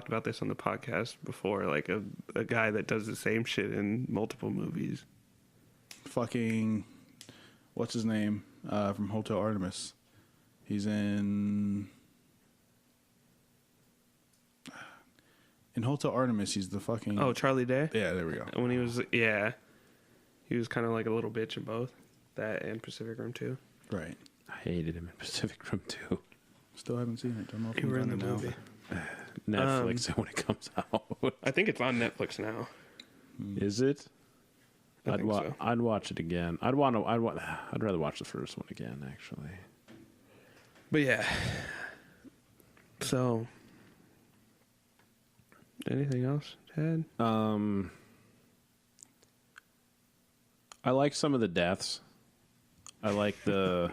about this on the podcast before, like a guy that does the same shit in multiple movies. Fucking, what's his name from Hotel Artemis? He's in Hotel Artemis. He's the fucking Charlie Day? yeah. There we go. When he was kind of like a little bitch in both that and Pacific Rim 2. Right. I hated him in Pacific Rim 2. Still haven't seen it. Don't know if You I'm were in the finding out. movie. Netflix when it comes out. I think it's on Netflix now. Is it? I think so. I'd watch it again. I'd rather watch the first one again, actually. But yeah. So, anything else, Ted? I like some of the deaths. I like the.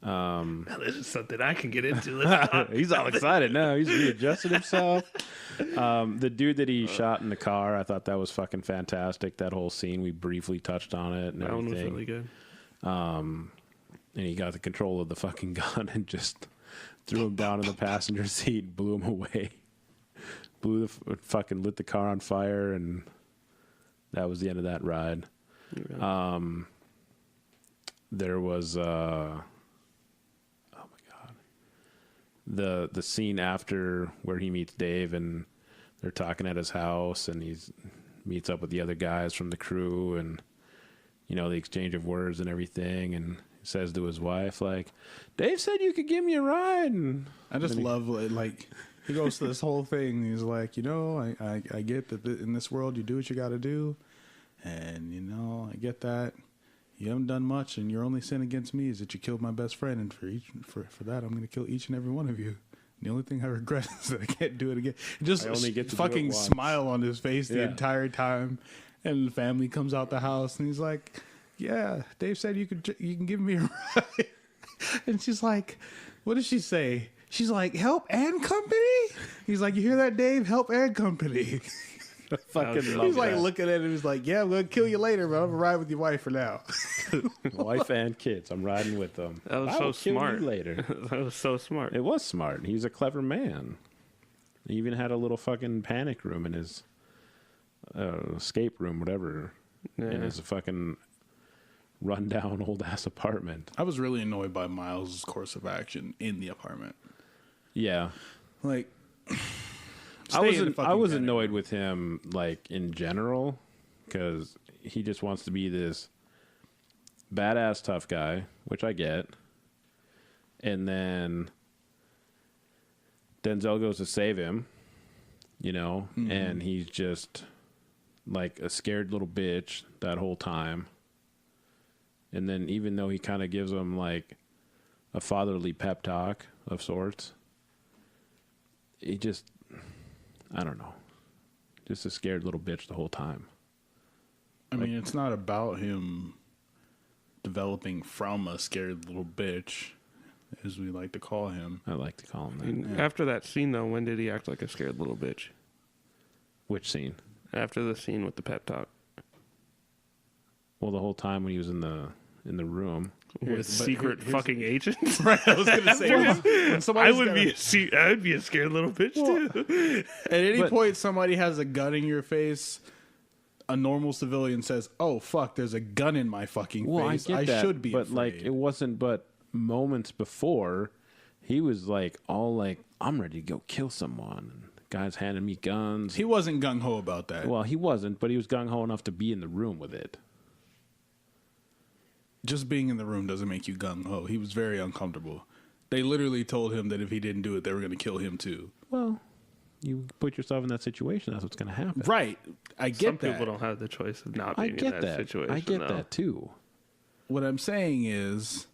Now, this is something I can get into. Let's talk. He's all excited now. He's readjusted himself. The dude that he shot in the car, I thought that was fucking fantastic. That whole scene, we briefly touched on it and That one was everything. really good. And he got the control of the fucking gun and just threw him down in the passenger seat, blew him away, fucking lit the car on fire, and that was the end of that ride. Yeah. There was oh my god, the scene after where he meets Dave and they're talking at his house and he meets up with the other guys from the crew and the exchange of words and everything, and he says to his wife like, Dave said you could give me a ride, and I just love like he goes to this whole thing. He's like, I get that in this world you do what you got to do, and I get that you haven't done much, and your only sin against me is that you killed my best friend, and for that I'm going to kill each and every one of you. The only thing I regret is that I can't do it again. Just I only get to do fucking it once. smile on his face the Yeah. entire time, and the family comes out the house, and he's like, "Yeah, Dave said you can give me a ride," and she's like, "What does she say?" She's like, "Help and company." He's like, "You hear that, Dave? Help and company." fucking love He's like that. looking at him. He's like, "Yeah, I'm gonna kill you later, but I'm gonna ride with your wife for now." Wife and kids, I'm riding with them. That was I so will kill you smart. later. That was so smart. It was smart. He's a clever man. He even had a little fucking panic room in his escape room, whatever, in Yeah. his fucking rundown old ass apartment. I was really annoyed by Miles' course of action in the apartment. Yeah, Like, I stay in the was fucking panic annoyed room. with him like in general because he just wants to be this badass tough guy, which I get, and then Denzel goes to save him, and he's just like a scared little bitch that whole time. And then even though he kind of gives him like a fatherly pep talk of sorts, he just, I don't know, just a scared little bitch the whole time. I mean, it's not about him developing from a scared little bitch, as we like to call him. I like to call him that. After that scene, though, when did he act like a scared little bitch? Which scene? After the scene with the pep talk. Well, the whole time when he was in the room. With secret fucking agents? Right, I was gonna say, when I somebody's would got I would be a scared little bitch, too. at any But- point somebody has a gun in your face. A normal civilian says, "Oh fuck, there's a gun in my fucking Well, face. I get that, should be but afraid." like it wasn't. But moments before, he was like all like, "I'm ready to go kill someone." And the guy's handing me guns. He wasn't gung ho about that. Well, he wasn't, but he was gung ho enough to be in the room with it. Just being in the room doesn't make you gung ho. He was very uncomfortable. They literally told him that if he didn't do it, they were going to kill him too. Well, you put yourself in that situation, that's what's going to happen. Right. I get Some that. people don't have the choice of not I being get in that. situation. I get though. that too. What I'm saying is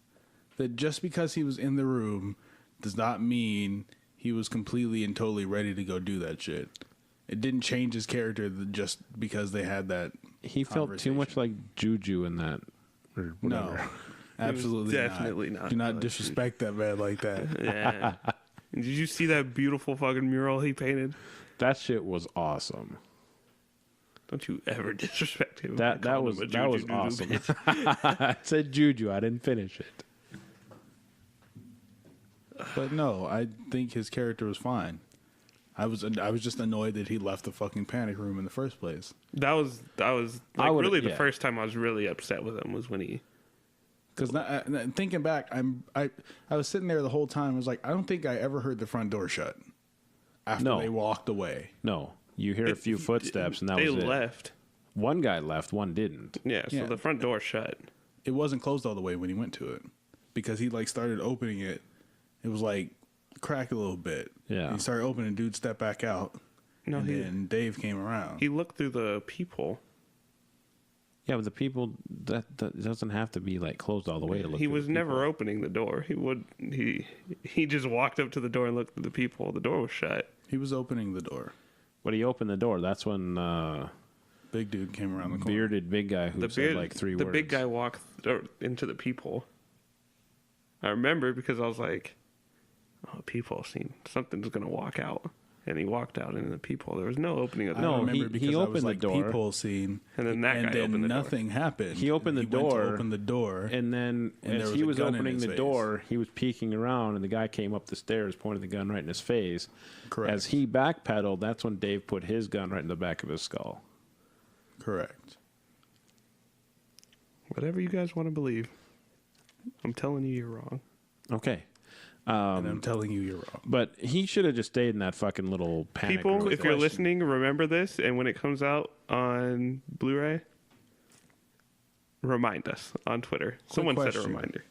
that just because he was in the room does not mean he was completely and totally ready to go do that shit. It didn't change his character just because they had that. He felt too much like Juju in that. Or whatever. No, absolutely definitely not. Do not like disrespect that man like that. Yeah. Did you see that beautiful fucking mural he painted? That shit was awesome. Don't you ever disrespect him. That was awesome. I said Juju. I didn't finish it. But no, I think his character was fine. I was just annoyed that he left the fucking panic room in the first place. That was I like would've- really the yeah. first time I was really upset with him was when he. Because thinking back, I was sitting there the whole time. I was like, I don't think I ever heard the front door shut after No. they walked away. No, you hear a few footsteps, and that they was it. left. One guy left, one didn't. Yeah, so Yeah. the front door shut. It wasn't closed all the way when he went to it because he like started opening it. It was like cracked a little bit. Yeah. He started opening. Dude stepped back out. No, and he then Dave came around. he looked through the peephole. Yeah, but the people that doesn't have to be like closed all the way to look. He through was the never peephole. opening the door. He just walked up to the door and looked through the peephole. The door was shut. He was opening the door. When he opened the door, that's when Big dude came around the corner. bearded big guy who said like three the words. big guy walked into the peephole. I remember because I was like, "Oh, peephole scene. Something's gonna walk out." And he walked out into the peephole. There was no opening of the I No, door. remember he because I opened was the like door. peephole scene, And then that and guy then opened the door. nothing happened. He opened the went to door. open the door, And then And there as was he a was gun in opening his the face. door, he was peeking around, and the guy came up the stairs, pointed the gun right in his face. Correct. As he backpedaled, that's when Dave put his gun right in the back of his skull. correct. Whatever you guys want to believe. I'm telling you, you're wrong. Okay. And I'm telling you, you're wrong. But he should have just stayed in that fucking little panic People, room. if you're listening, remember this, and when it comes out on Blu-ray, remind us on Twitter. Someone set a question. reminder.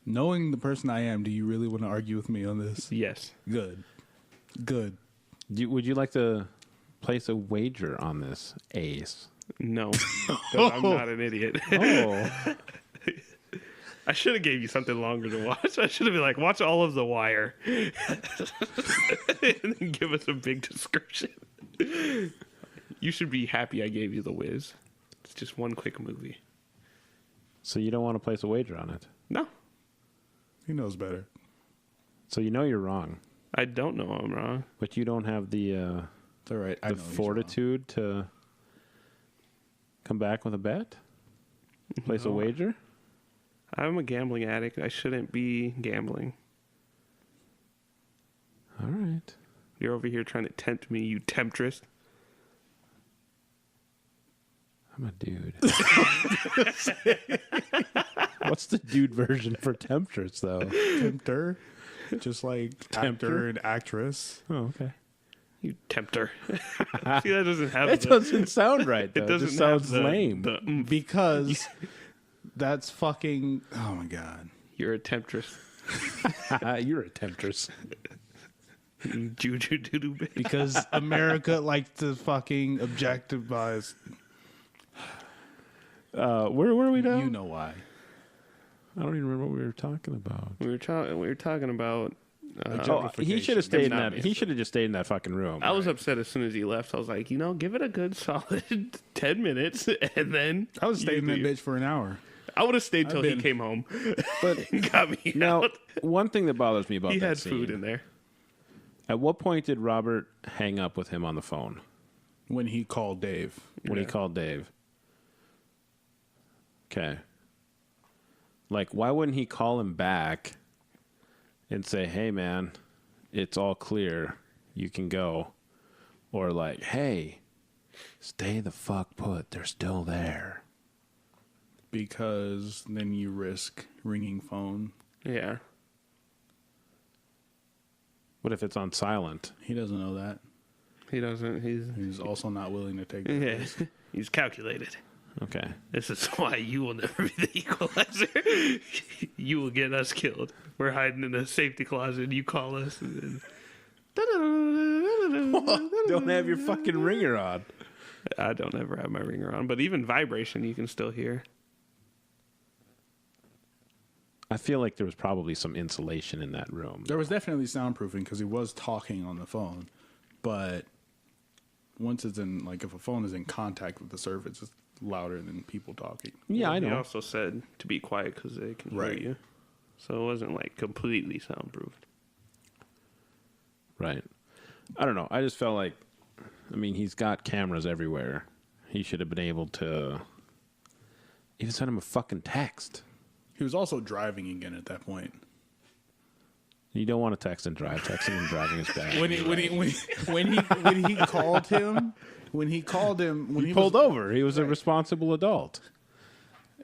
Knowing the person I am, do you really want to argue with me on this? Yes. Good. Good. Would you like to place a wager on this, Ace? No. 'Cause I'm not an idiot. Oh. I should have gave you something longer to watch. I should have been like, watch all of The Wire. And then give us a big description. You should be happy I gave you The Wiz. It's just one quick movie. So you don't want to place a wager on it? No. He knows better. So you know you're wrong, I don't know I'm wrong. but you don't have the It's all right. I the know he's fortitude to come back with a bet? Place a No. wager? I'm a gambling addict. I shouldn't be gambling. All right. You're over here trying to tempt me, you temptress. I'm a dude. What's the dude version for temptress, though? wrong. Tempter. Just like Tempter? actor and actress. Oh, okay. You tempter. See, that doesn't have It the... doesn't sound right, though. It It, doesn't just sounds have the, lame. The, Because that's fucking. Oh my God. you're a temptress. You're a temptress. You Juju doo doo. Because America likes to fucking objectivize. Where are we now? You know why. I don't even remember what we were talking about. We were talking about. Oh, he should have stayed in Not that. me. He should have just stayed in that fucking room. I was upset as soon as he left. I was like, give it a good solid 10 minutes, and then I was staying in that leave. bitch for an hour. I would have stayed till he been- came home But and got me now, out. one thing that bothers me about He that had scene, food in there. At what point did Robert hang up with him on the phone? When he called Dave. When he Yeah. called Dave. Okay. Like, why wouldn't he call him back and say, hey, man, it's all clear. You can go. Or like, hey, stay the fuck put. They're still there. Because then you risk ringing phone. Yeah. What if it's on silent? He doesn't know that. He doesn't. He's also not willing to take that Yeah. risk. He's calculated. Okay. This is why you will never be the Equalizer. You will get us killed. We're hiding in a safety closet. You call us. And then... Don't have your fucking ringer on. I don't ever have my ringer on, but even vibration you can still hear. I feel like there was probably some insulation in that room. There was definitely soundproofing because he was talking on the phone, but once it's in, like, if a phone is in contact with the surface, it's louder than people talking. Yeah, I He know. also said to be quiet because they can Right. hear you. So it wasn't like completely soundproofed. Right. I don't know. I just felt like, I mean, he's got cameras everywhere. He should have been able to even send him a fucking text. He was also driving again at that point. You don't want to text and drive. Texting and driving is bad. When he called him, when he pulled over. He was a responsible adult.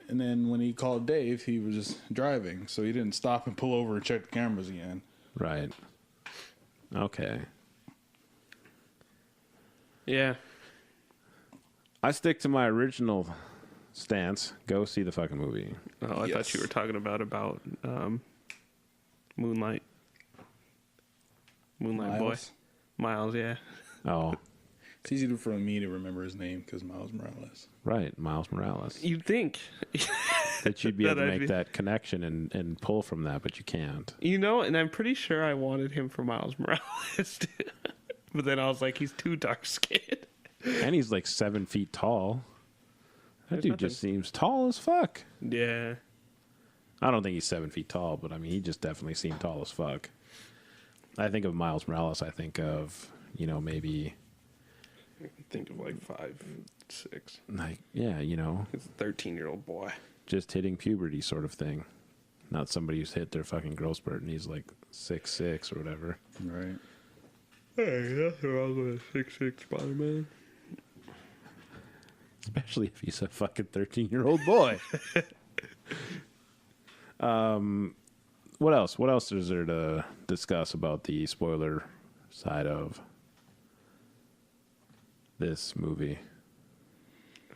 and then when he called Dave, he was just driving, so he didn't stop and pull over and check the cameras again. Right. Okay. Yeah. I stick to my original stance. Go see the fucking movie. Oh, I Yes. thought you were talking about Moonlight. Moonlight Boy. Miles? Miles, yeah. Oh, It's easy for me to remember his name because Miles Morales. right. Miles Morales. You'd think. That you'd be able to That I'd make be- that connection and pull from that, but you can't. You know, and I'm pretty sure I wanted him for Miles Morales. But then I was like, he's too dark skinned. And he's like 7 feet tall. That There's dude nothing- just seems tall as fuck. Yeah. I don't think he's 7 feet tall, but I mean, he just definitely seemed tall as fuck. I think of Miles Morales. I think of, maybe Think of like 5'6". like, yeah, He's a 13-year-old boy. just hitting puberty sort of thing. Not somebody who's hit their fucking growth spurt and he's like 6'6" or whatever. Right. Hey, nothing wrong with a 6'6" Spider-Man. Especially if he's a fucking 13-year-old boy. What else? What else is there to discuss about the spoiler side of this movie?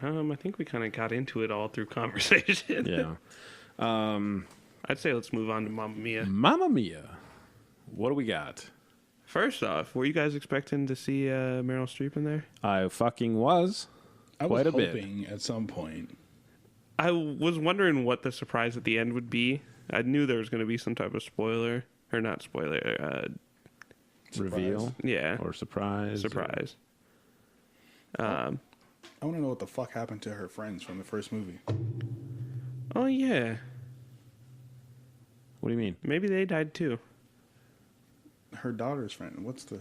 I think we kind of got into it all through conversation. Yeah. I'd say let's move on to Mamma Mia. Mamma Mia. What do we got? First off, were you guys expecting to see Meryl Streep in there? I fucking was. I Quite was a bit. hoping at some point. I was wondering what the surprise at the end would be. I knew there was going to be some type of spoiler. Or not spoiler. Reveal Yeah. or surprise. Surprise. I want to know what the fuck happened to her friends from the first movie. Oh, yeah. What do you mean? Maybe they died too. Her daughter's friend. What's the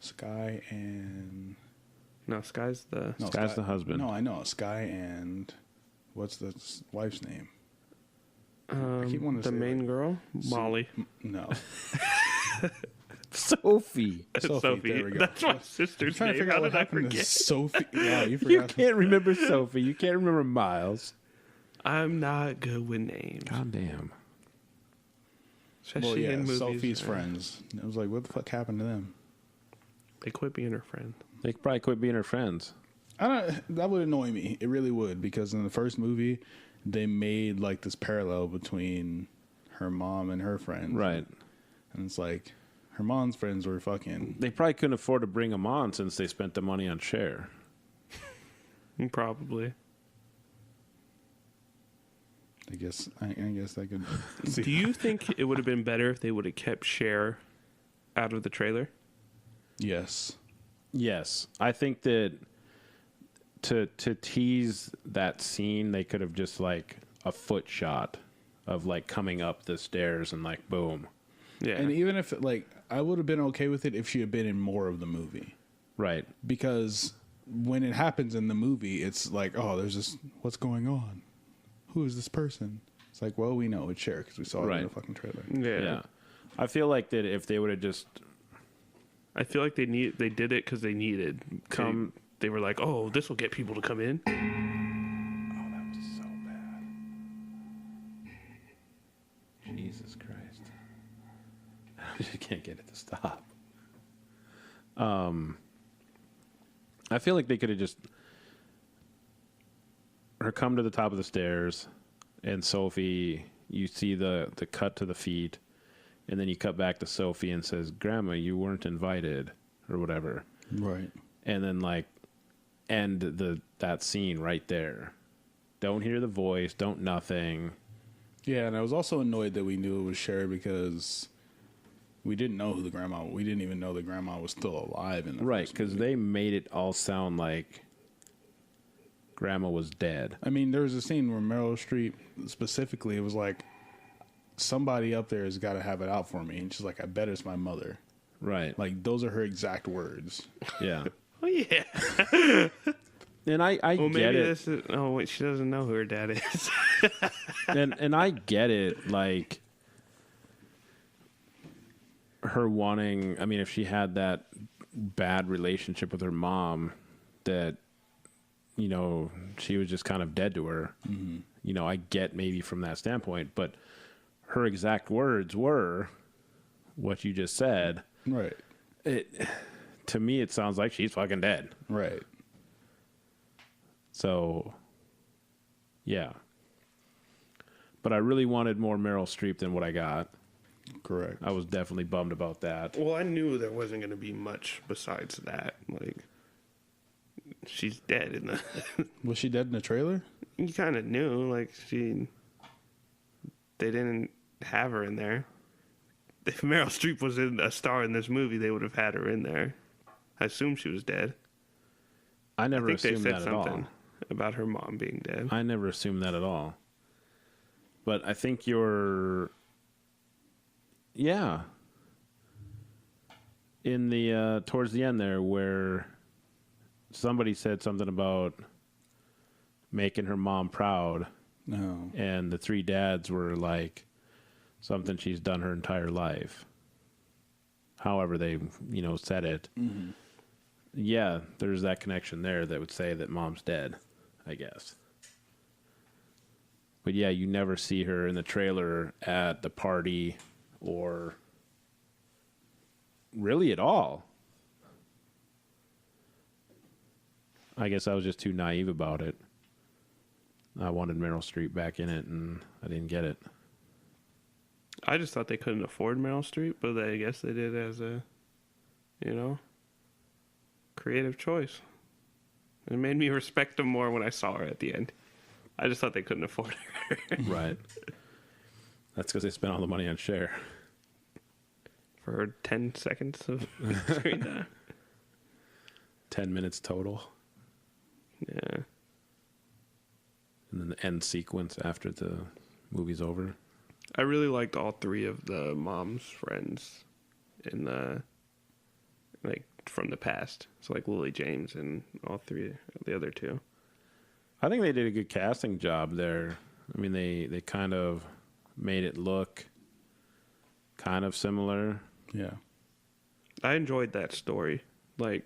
Sky and No, Sky's the... no, Sky's Sky- the husband. No, I know Sky and what's the wife's name? keep wanting to the say, main like, girl? Molly. No, Sophie. Sophie, there we go. That's my sister's trying to name. figure How out what did I happened to forget? Sophie. Wow, you You forgot. can't remember Sophie. You can't remember Miles. I'm not good with names. God damn. Especially Well, yeah, in movies. Sophie's friends. I was like, what the fuck happened to them? They quit being her friend. They could probably quit being her friends. That would annoy me. It really would, because in the first movie, they made like this parallel between her mom and her friends. Right. And it's like her mom's friends were fucking. They probably couldn't afford to bring him on since they spent the money on Cher. Probably. I guess I could. See. Do you think it would have been better if they would have kept Cher out of the trailer? Yes. Yes. I think that to tease that scene, they could have just like a foot shot of like coming up the stairs and like boom. Yeah. And even if like I would have been okay with it if she had been in more of the movie, Right. because when it happens in the movie, it's like, oh, there's this. What's going on? Who is this person? It's like, well, we know it's Cher because we saw it in Right. the fucking trailer. yeah. Yeah. I feel like that if they would have just I feel like they did it because they needed. They were like, oh, this will get people to come in. Oh, that was so bad. Jesus Christ. I just can't get it to stop. I feel like they could have just her come to the top of the stairs, and Sophie, you see the cut to the feet, and then you cut back to Sophie and says, "Grandma, you weren't invited," or whatever. Right. And then like end that scene right there. Don't hear the voice, don't nothing. Yeah, and I was also annoyed that we knew it was Cher because we didn't know who the grandma. We didn't even know the grandma was still alive in the Right, first because movie. they made it all sound like Grandma was dead. I mean, there was a scene where Meryl Streep specifically, it was like, somebody up there has got to have it out for me, and she's like, I bet it's my mother. Right. Like, those are her exact words. Yeah. Oh yeah. And I Well, get maybe it. this is. Oh wait, she doesn't know who her dad is. And I get it, like her wanting, I mean, if she had that bad relationship with her mom that, you know, she was just kind of dead to her. Mm-hmm. You know, I get maybe from that standpoint, but her exact words were what you just said. Right. To me, it sounds like she's fucking dead. Right. So, yeah. But I really wanted more Meryl Streep than what I got. Correct. I was definitely bummed about that. Well, I knew there wasn't going to be much besides that. Like, she's dead in the. Was she dead in the trailer? You kind of knew, like they didn't have her in there. If Meryl Streep was a star in this movie, they would have had her in there. I assume she was dead. I I never think they assumed said that at all. something about her mom being dead. I never assumed that at all. But I think yeah. In the towards the end there, where somebody said something about making her mom proud, No. and the three dads were like something she's done her entire life. However they, said it. Mm-hmm. Yeah, there's that connection there that would say that mom's dead, I guess. But yeah, you never see her in the trailer at the party or really at all. I guess I was just too naive about it. I wanted Meryl Streep back in it, and I didn't get it. I just thought they couldn't afford Meryl Streep, but I guess they did as a, creative choice. It made me respect them more when I saw her at the end. I just thought they couldn't afford her. Right. That's because they spent all the money on Cher. For 10 seconds of screen time. 10 minutes total. Yeah. And then the end sequence after the movie's over. I really liked all three of the mom's friends in the, from the past. So, Lily James and all three of the other two. I think they did a good casting job there. I mean, they kind of made it look kind of similar. Yeah. I enjoyed that story. It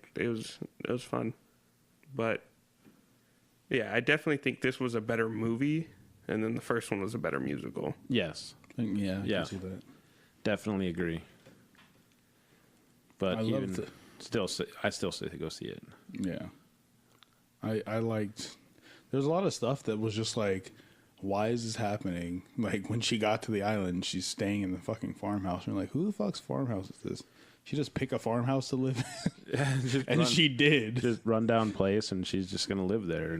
was fun. But yeah, I definitely think this was a better movie, and then the first one was a better musical. Yes. Yeah. I Yeah. can see that. Definitely agree. But I even loved it. I still say to go see it. Yeah. I liked. There's a lot of stuff that was just like, why is this happening? Like, when she got to the island, she's staying in the fucking farmhouse. And you're like, who the fuck's farmhouse is this? She just pick a farmhouse to live in? And she did. Just rundown place, and she's just going to live there.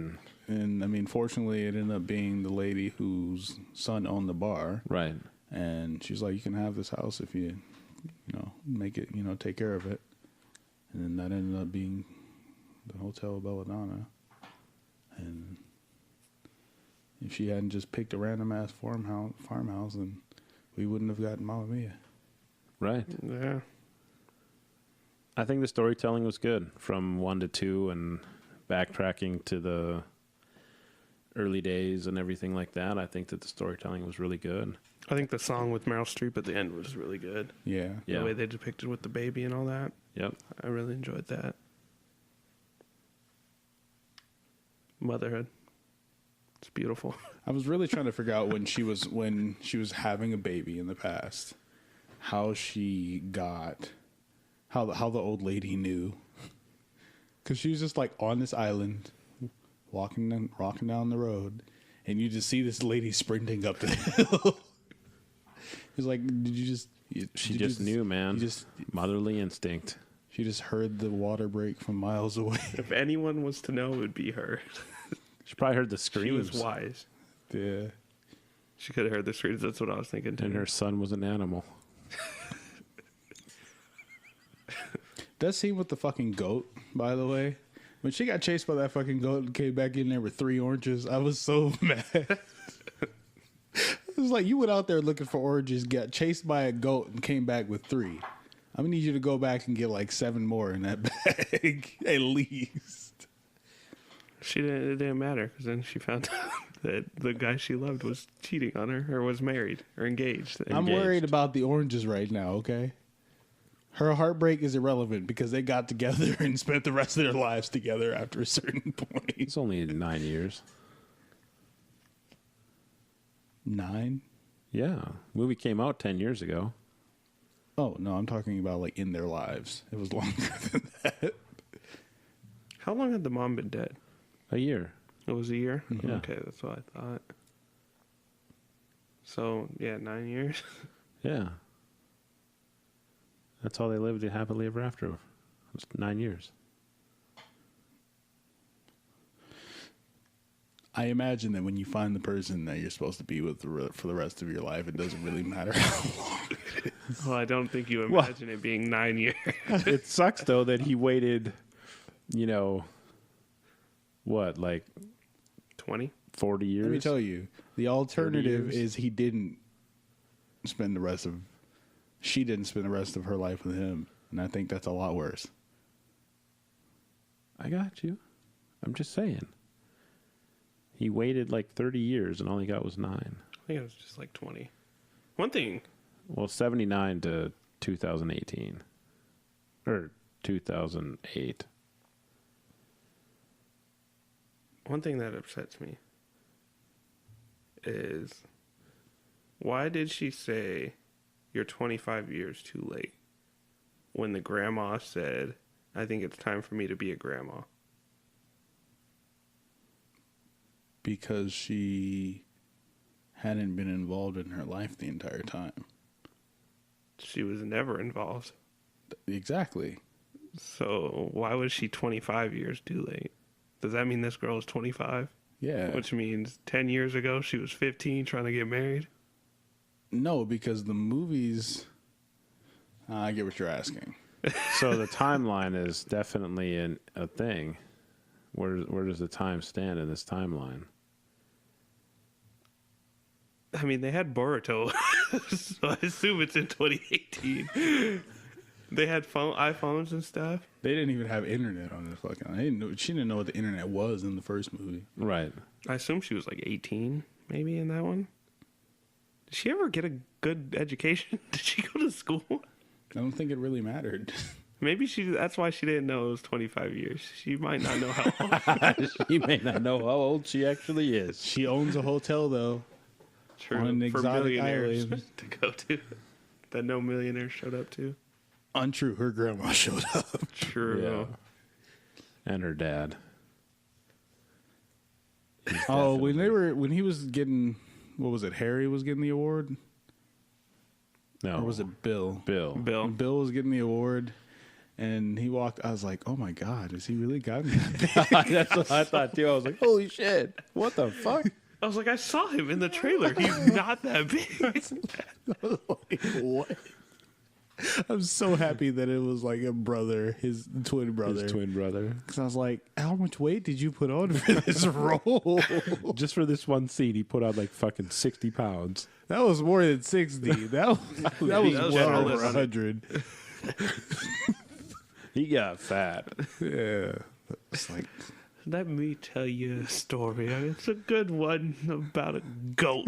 And, I mean, fortunately, it ended up being the lady whose son owned the bar. Right. And she's like, you can have this house if you, make it, take care of it. And then that ended up being the Hotel Belladonna. And if she hadn't just picked a random ass farmhouse, then we wouldn't have gotten Mamma Mia. Right. Yeah. I think the storytelling was good from 1 to 2, and backtracking to the early days and everything like that. I think that the storytelling was really good. I think the song with Meryl Streep at the end was really good. Yeah. Yeah. The way they depicted with the baby and all that. Yep. I really enjoyed that. Motherhood. It's beautiful. I was really trying to figure out when she was having a baby in the past, how she got, how the old lady knew, because she was just like on this island, walking down the road, and you just see this lady sprinting up the hill. He's like, did you just? She just knew, man. Motherly instinct. She just heard the water break from miles away. If anyone was to know, it would be her. She probably heard the She screams. was wise. Yeah. She could have heard the screams. That's what I was thinking, too. And her son was an animal. That scene with the fucking goat, by the way. When she got chased by that fucking goat and came back in there with 3 oranges, I was so mad. It was like, you went out there looking for oranges, got chased by a goat, and came back with 3. I'm going to need you to go back and get like 7 more in that bag, at least. It didn't matter, because then she found out that the guy she loved was cheating on her, or was married, or engaged. I'm worried about the oranges right now, okay? Her heartbreak is irrelevant because they got together and spent the rest of their lives together after a certain point. It's only 9 years. 9? Yeah. Movie came out 10 years ago. Oh, no, I'm talking about like in their lives. It was longer than that. How long had the mom been dead? A year. It was a year? Yeah. Okay, that's what I thought. So, yeah, 9 years. Yeah. That's all they lived happily ever after. It was 9 years. I imagine that when you find the person that you're supposed to be with for the rest of your life, it doesn't really matter how long it is. Well, I don't think you imagine it being 9 years. It sucks, though, that he waited, what, like 20? 40 years? Let me tell you, the alternative is she didn't spend the rest of her life with him. And I think that's a lot worse. I got you. I'm just saying. He waited like 30 years and all he got was 9. I think it was just like 20. One thing. Well, 79 to 2018. Or 2008. One thing that upsets me is, why did she say you're 25 years too late when the grandma said, I think it's time for me to be a grandma? Because she hadn't been involved in her life the entire time. She was never involved. Exactly. So why was she 25 years too late? Does that mean this girl is 25? Yeah. Which means 10 years ago she was 15 trying to get married? No, because the movies... I get what you're asking. So the timeline is definitely a thing. Where does the time stand in this timeline? I mean, they had Boruto, so I assume it's in 2018. They had iPhones and stuff. They didn't even have internet on this fucking... She didn't know what the internet was in the first movie. Right. I assume she was like 18, maybe, in that one. Did she ever get a good education? Did she go to school? I don't think it really mattered. Maybe that's why she didn't know it was 25 years. She might not know how old. She may not know how old she actually is. She owns a hotel, though. True. On an For exotic millionaires island. to go to. That no millionaire showed up to. Untrue. Her grandma showed up. True. Yeah. And her dad. Oh, when he was getting... What was it? Harry was getting the award? No. Or was it Bill? Bill. When Bill was getting the award, and he walked. I was like, "Oh my god, is he really gotten that big?" That's what I thought too. I was like, "Holy shit! What the fuck?" I was like, I saw him in the trailer. He's not that big. Like, what? I'm so happy that it was like a brother, his twin brother. His twin brother. Because I was like, how much weight did you put on for this role? Just for this one scene, he put on like fucking 60 pounds. That was more than 60. That was well generous. over 100. He got fat. Yeah. It's like, Let me tell you a story. It's a good one about a goat.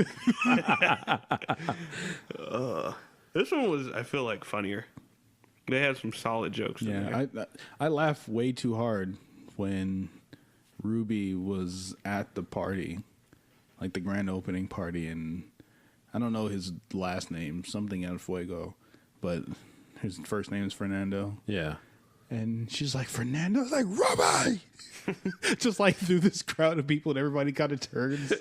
This one was, I feel like, funnier. They had some solid jokes in there. yeah, I laughed way too hard when Ruby was at the party, like the grand opening party, and I don't know his last name, something El Fuego, but his first name is Fernando. Yeah. And she's like, Fernando's like, Rabbi! Just like through this crowd of people, and everybody kind of turns.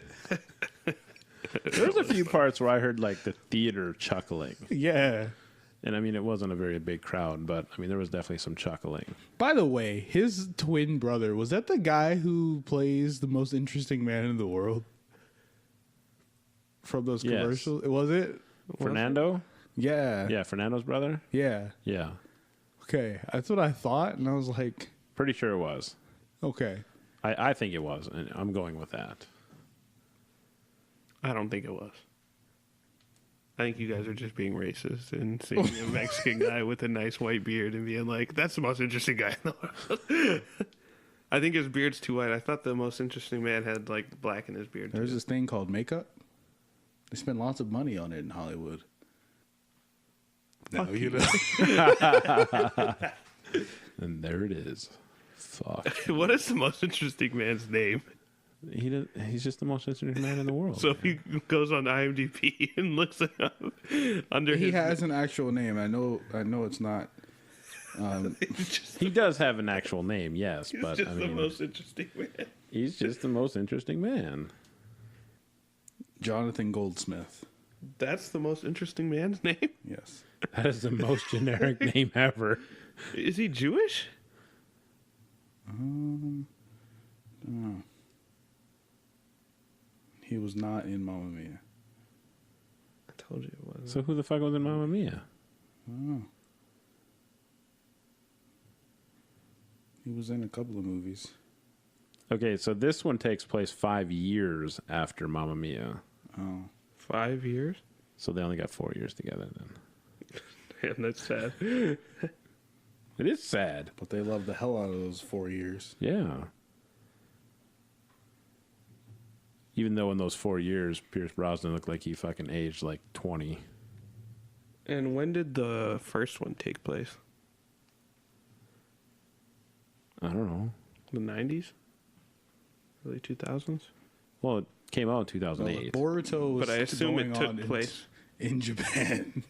There's a few parts where I heard like the theater chuckling. Yeah. And I mean, it wasn't a very big crowd, but I mean, there was definitely some chuckling. By the way, his twin brother, was that the guy who plays the most interesting man in the world? From those Yes. commercials? Was it? Fernando? Yeah. Yeah, Fernando's brother? Yeah. Yeah. Okay. That's what I thought. And I was like, Pretty sure it was. okay. I think it was, and I'm going with that. I don't think it was. I think you guys are just being racist and seeing a Mexican guy with a nice white beard and being like, that's the most interesting guy in the world. I think his beard's too white. I thought the most interesting man had like black in his beard. There's too. this thing called makeup. They spend lots of money on it in Hollywood. No, you know. And there it is. Fuck. What is the most interesting man's name? He's just the most interesting man in the world. So he goes on IMDb and looks it up under He his has an actual name. I know it's not. He does have an actual name, yes, He's but just I the mean, most interesting man. he's just the most interesting man. Jonathan Goldsmith. That's the most interesting man's name? Yes. That is the most generic name ever. Is he Jewish? He was not in Mamma Mia. I told you it wasn't. So who the fuck was in Mamma Mia? He was in a couple of movies. Okay, so this one takes place 5 years after Mamma Mia. Oh. 5 years? So they only got 4 years together then. Damn, that's sad. It is sad. But they loved the hell out of those 4 years. Yeah. Even though in those 4 years, Pierce Brosnan looked like he fucking aged like 20. And when did the first one take place? I don't know. The 90s? Early 2000s? Well, it came out in Well, 2008. Boruto was But I assume going it on took place. in Japan.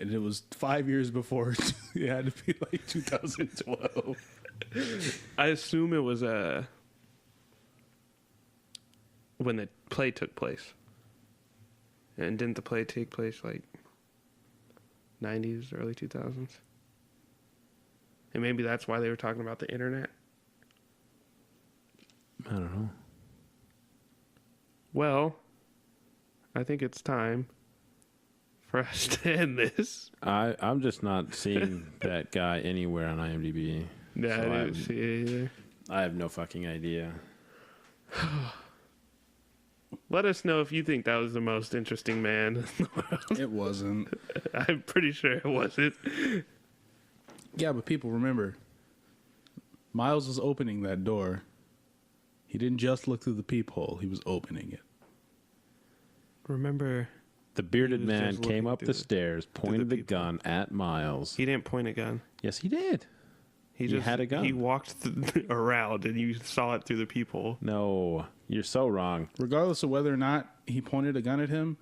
And it was 5 years before it had to be like 2012. I assume it was when the play took place. And didn't the play take place like 90s, early 2000s? And maybe that's why they were talking about the internet. I don't know. Well, I think it's time for us to end this. I'm just not seeing that guy anywhere on IMDb. Yeah, So I didn't see it either. I have no fucking idea. Let us know if you think that was the most interesting man in the world. It wasn't. I'm pretty sure it wasn't. Yeah, but people remember, Miles was opening that door. He didn't just look through the peephole, he was opening it. Remember, The bearded He was man just came looking up through the the- stairs, pointed the people. gun at Miles. he didn't point a gun. Yes, he did. He He had a gun. He walked around and you saw it through the peephole. No, you're so wrong. Regardless of whether or not he pointed a gun at him,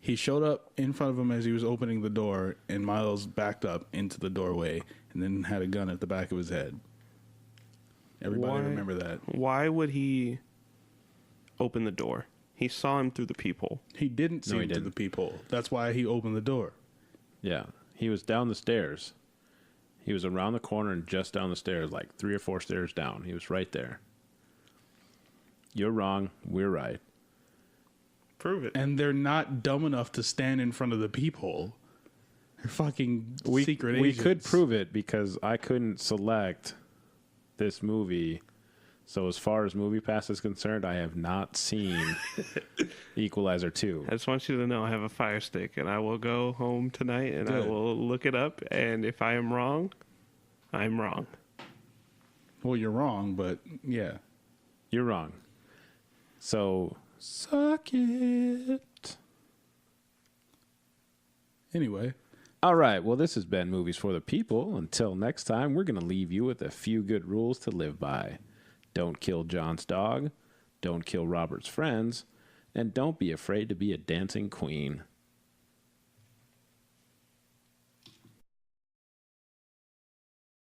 he showed up in front of him as he was opening the door, and Miles backed up into the doorway and then had a gun at the back of his head. Everybody Why? remember that. Why would he open the door? He saw him through the peephole. He didn't see No, he him through the didn't. peephole. That's why he opened the door. Yeah, he was down the stairs. He was around the corner and just down the stairs, like 3 or 4 stairs down. He was right there. You're wrong. We're right. Prove it. And they're not dumb enough to stand in front of the peephole. They're fucking secret we agents. could prove it because I couldn't select this movie. So as far as Movie Pass is concerned, I have not seen Equalizer 2. I just want you to know I have a Fire Stick, and I will go home tonight and I Good. will look it up. And if I am wrong, I'm wrong. Well, you're wrong, but yeah. You're wrong. So suck it. Anyway, All right. Well, this has been Movies for the People. Until next time, we're going to leave you with a few good rules to live by. Don't kill John's dog. Don't kill Robert's friends. And don't be afraid to be a dancing queen.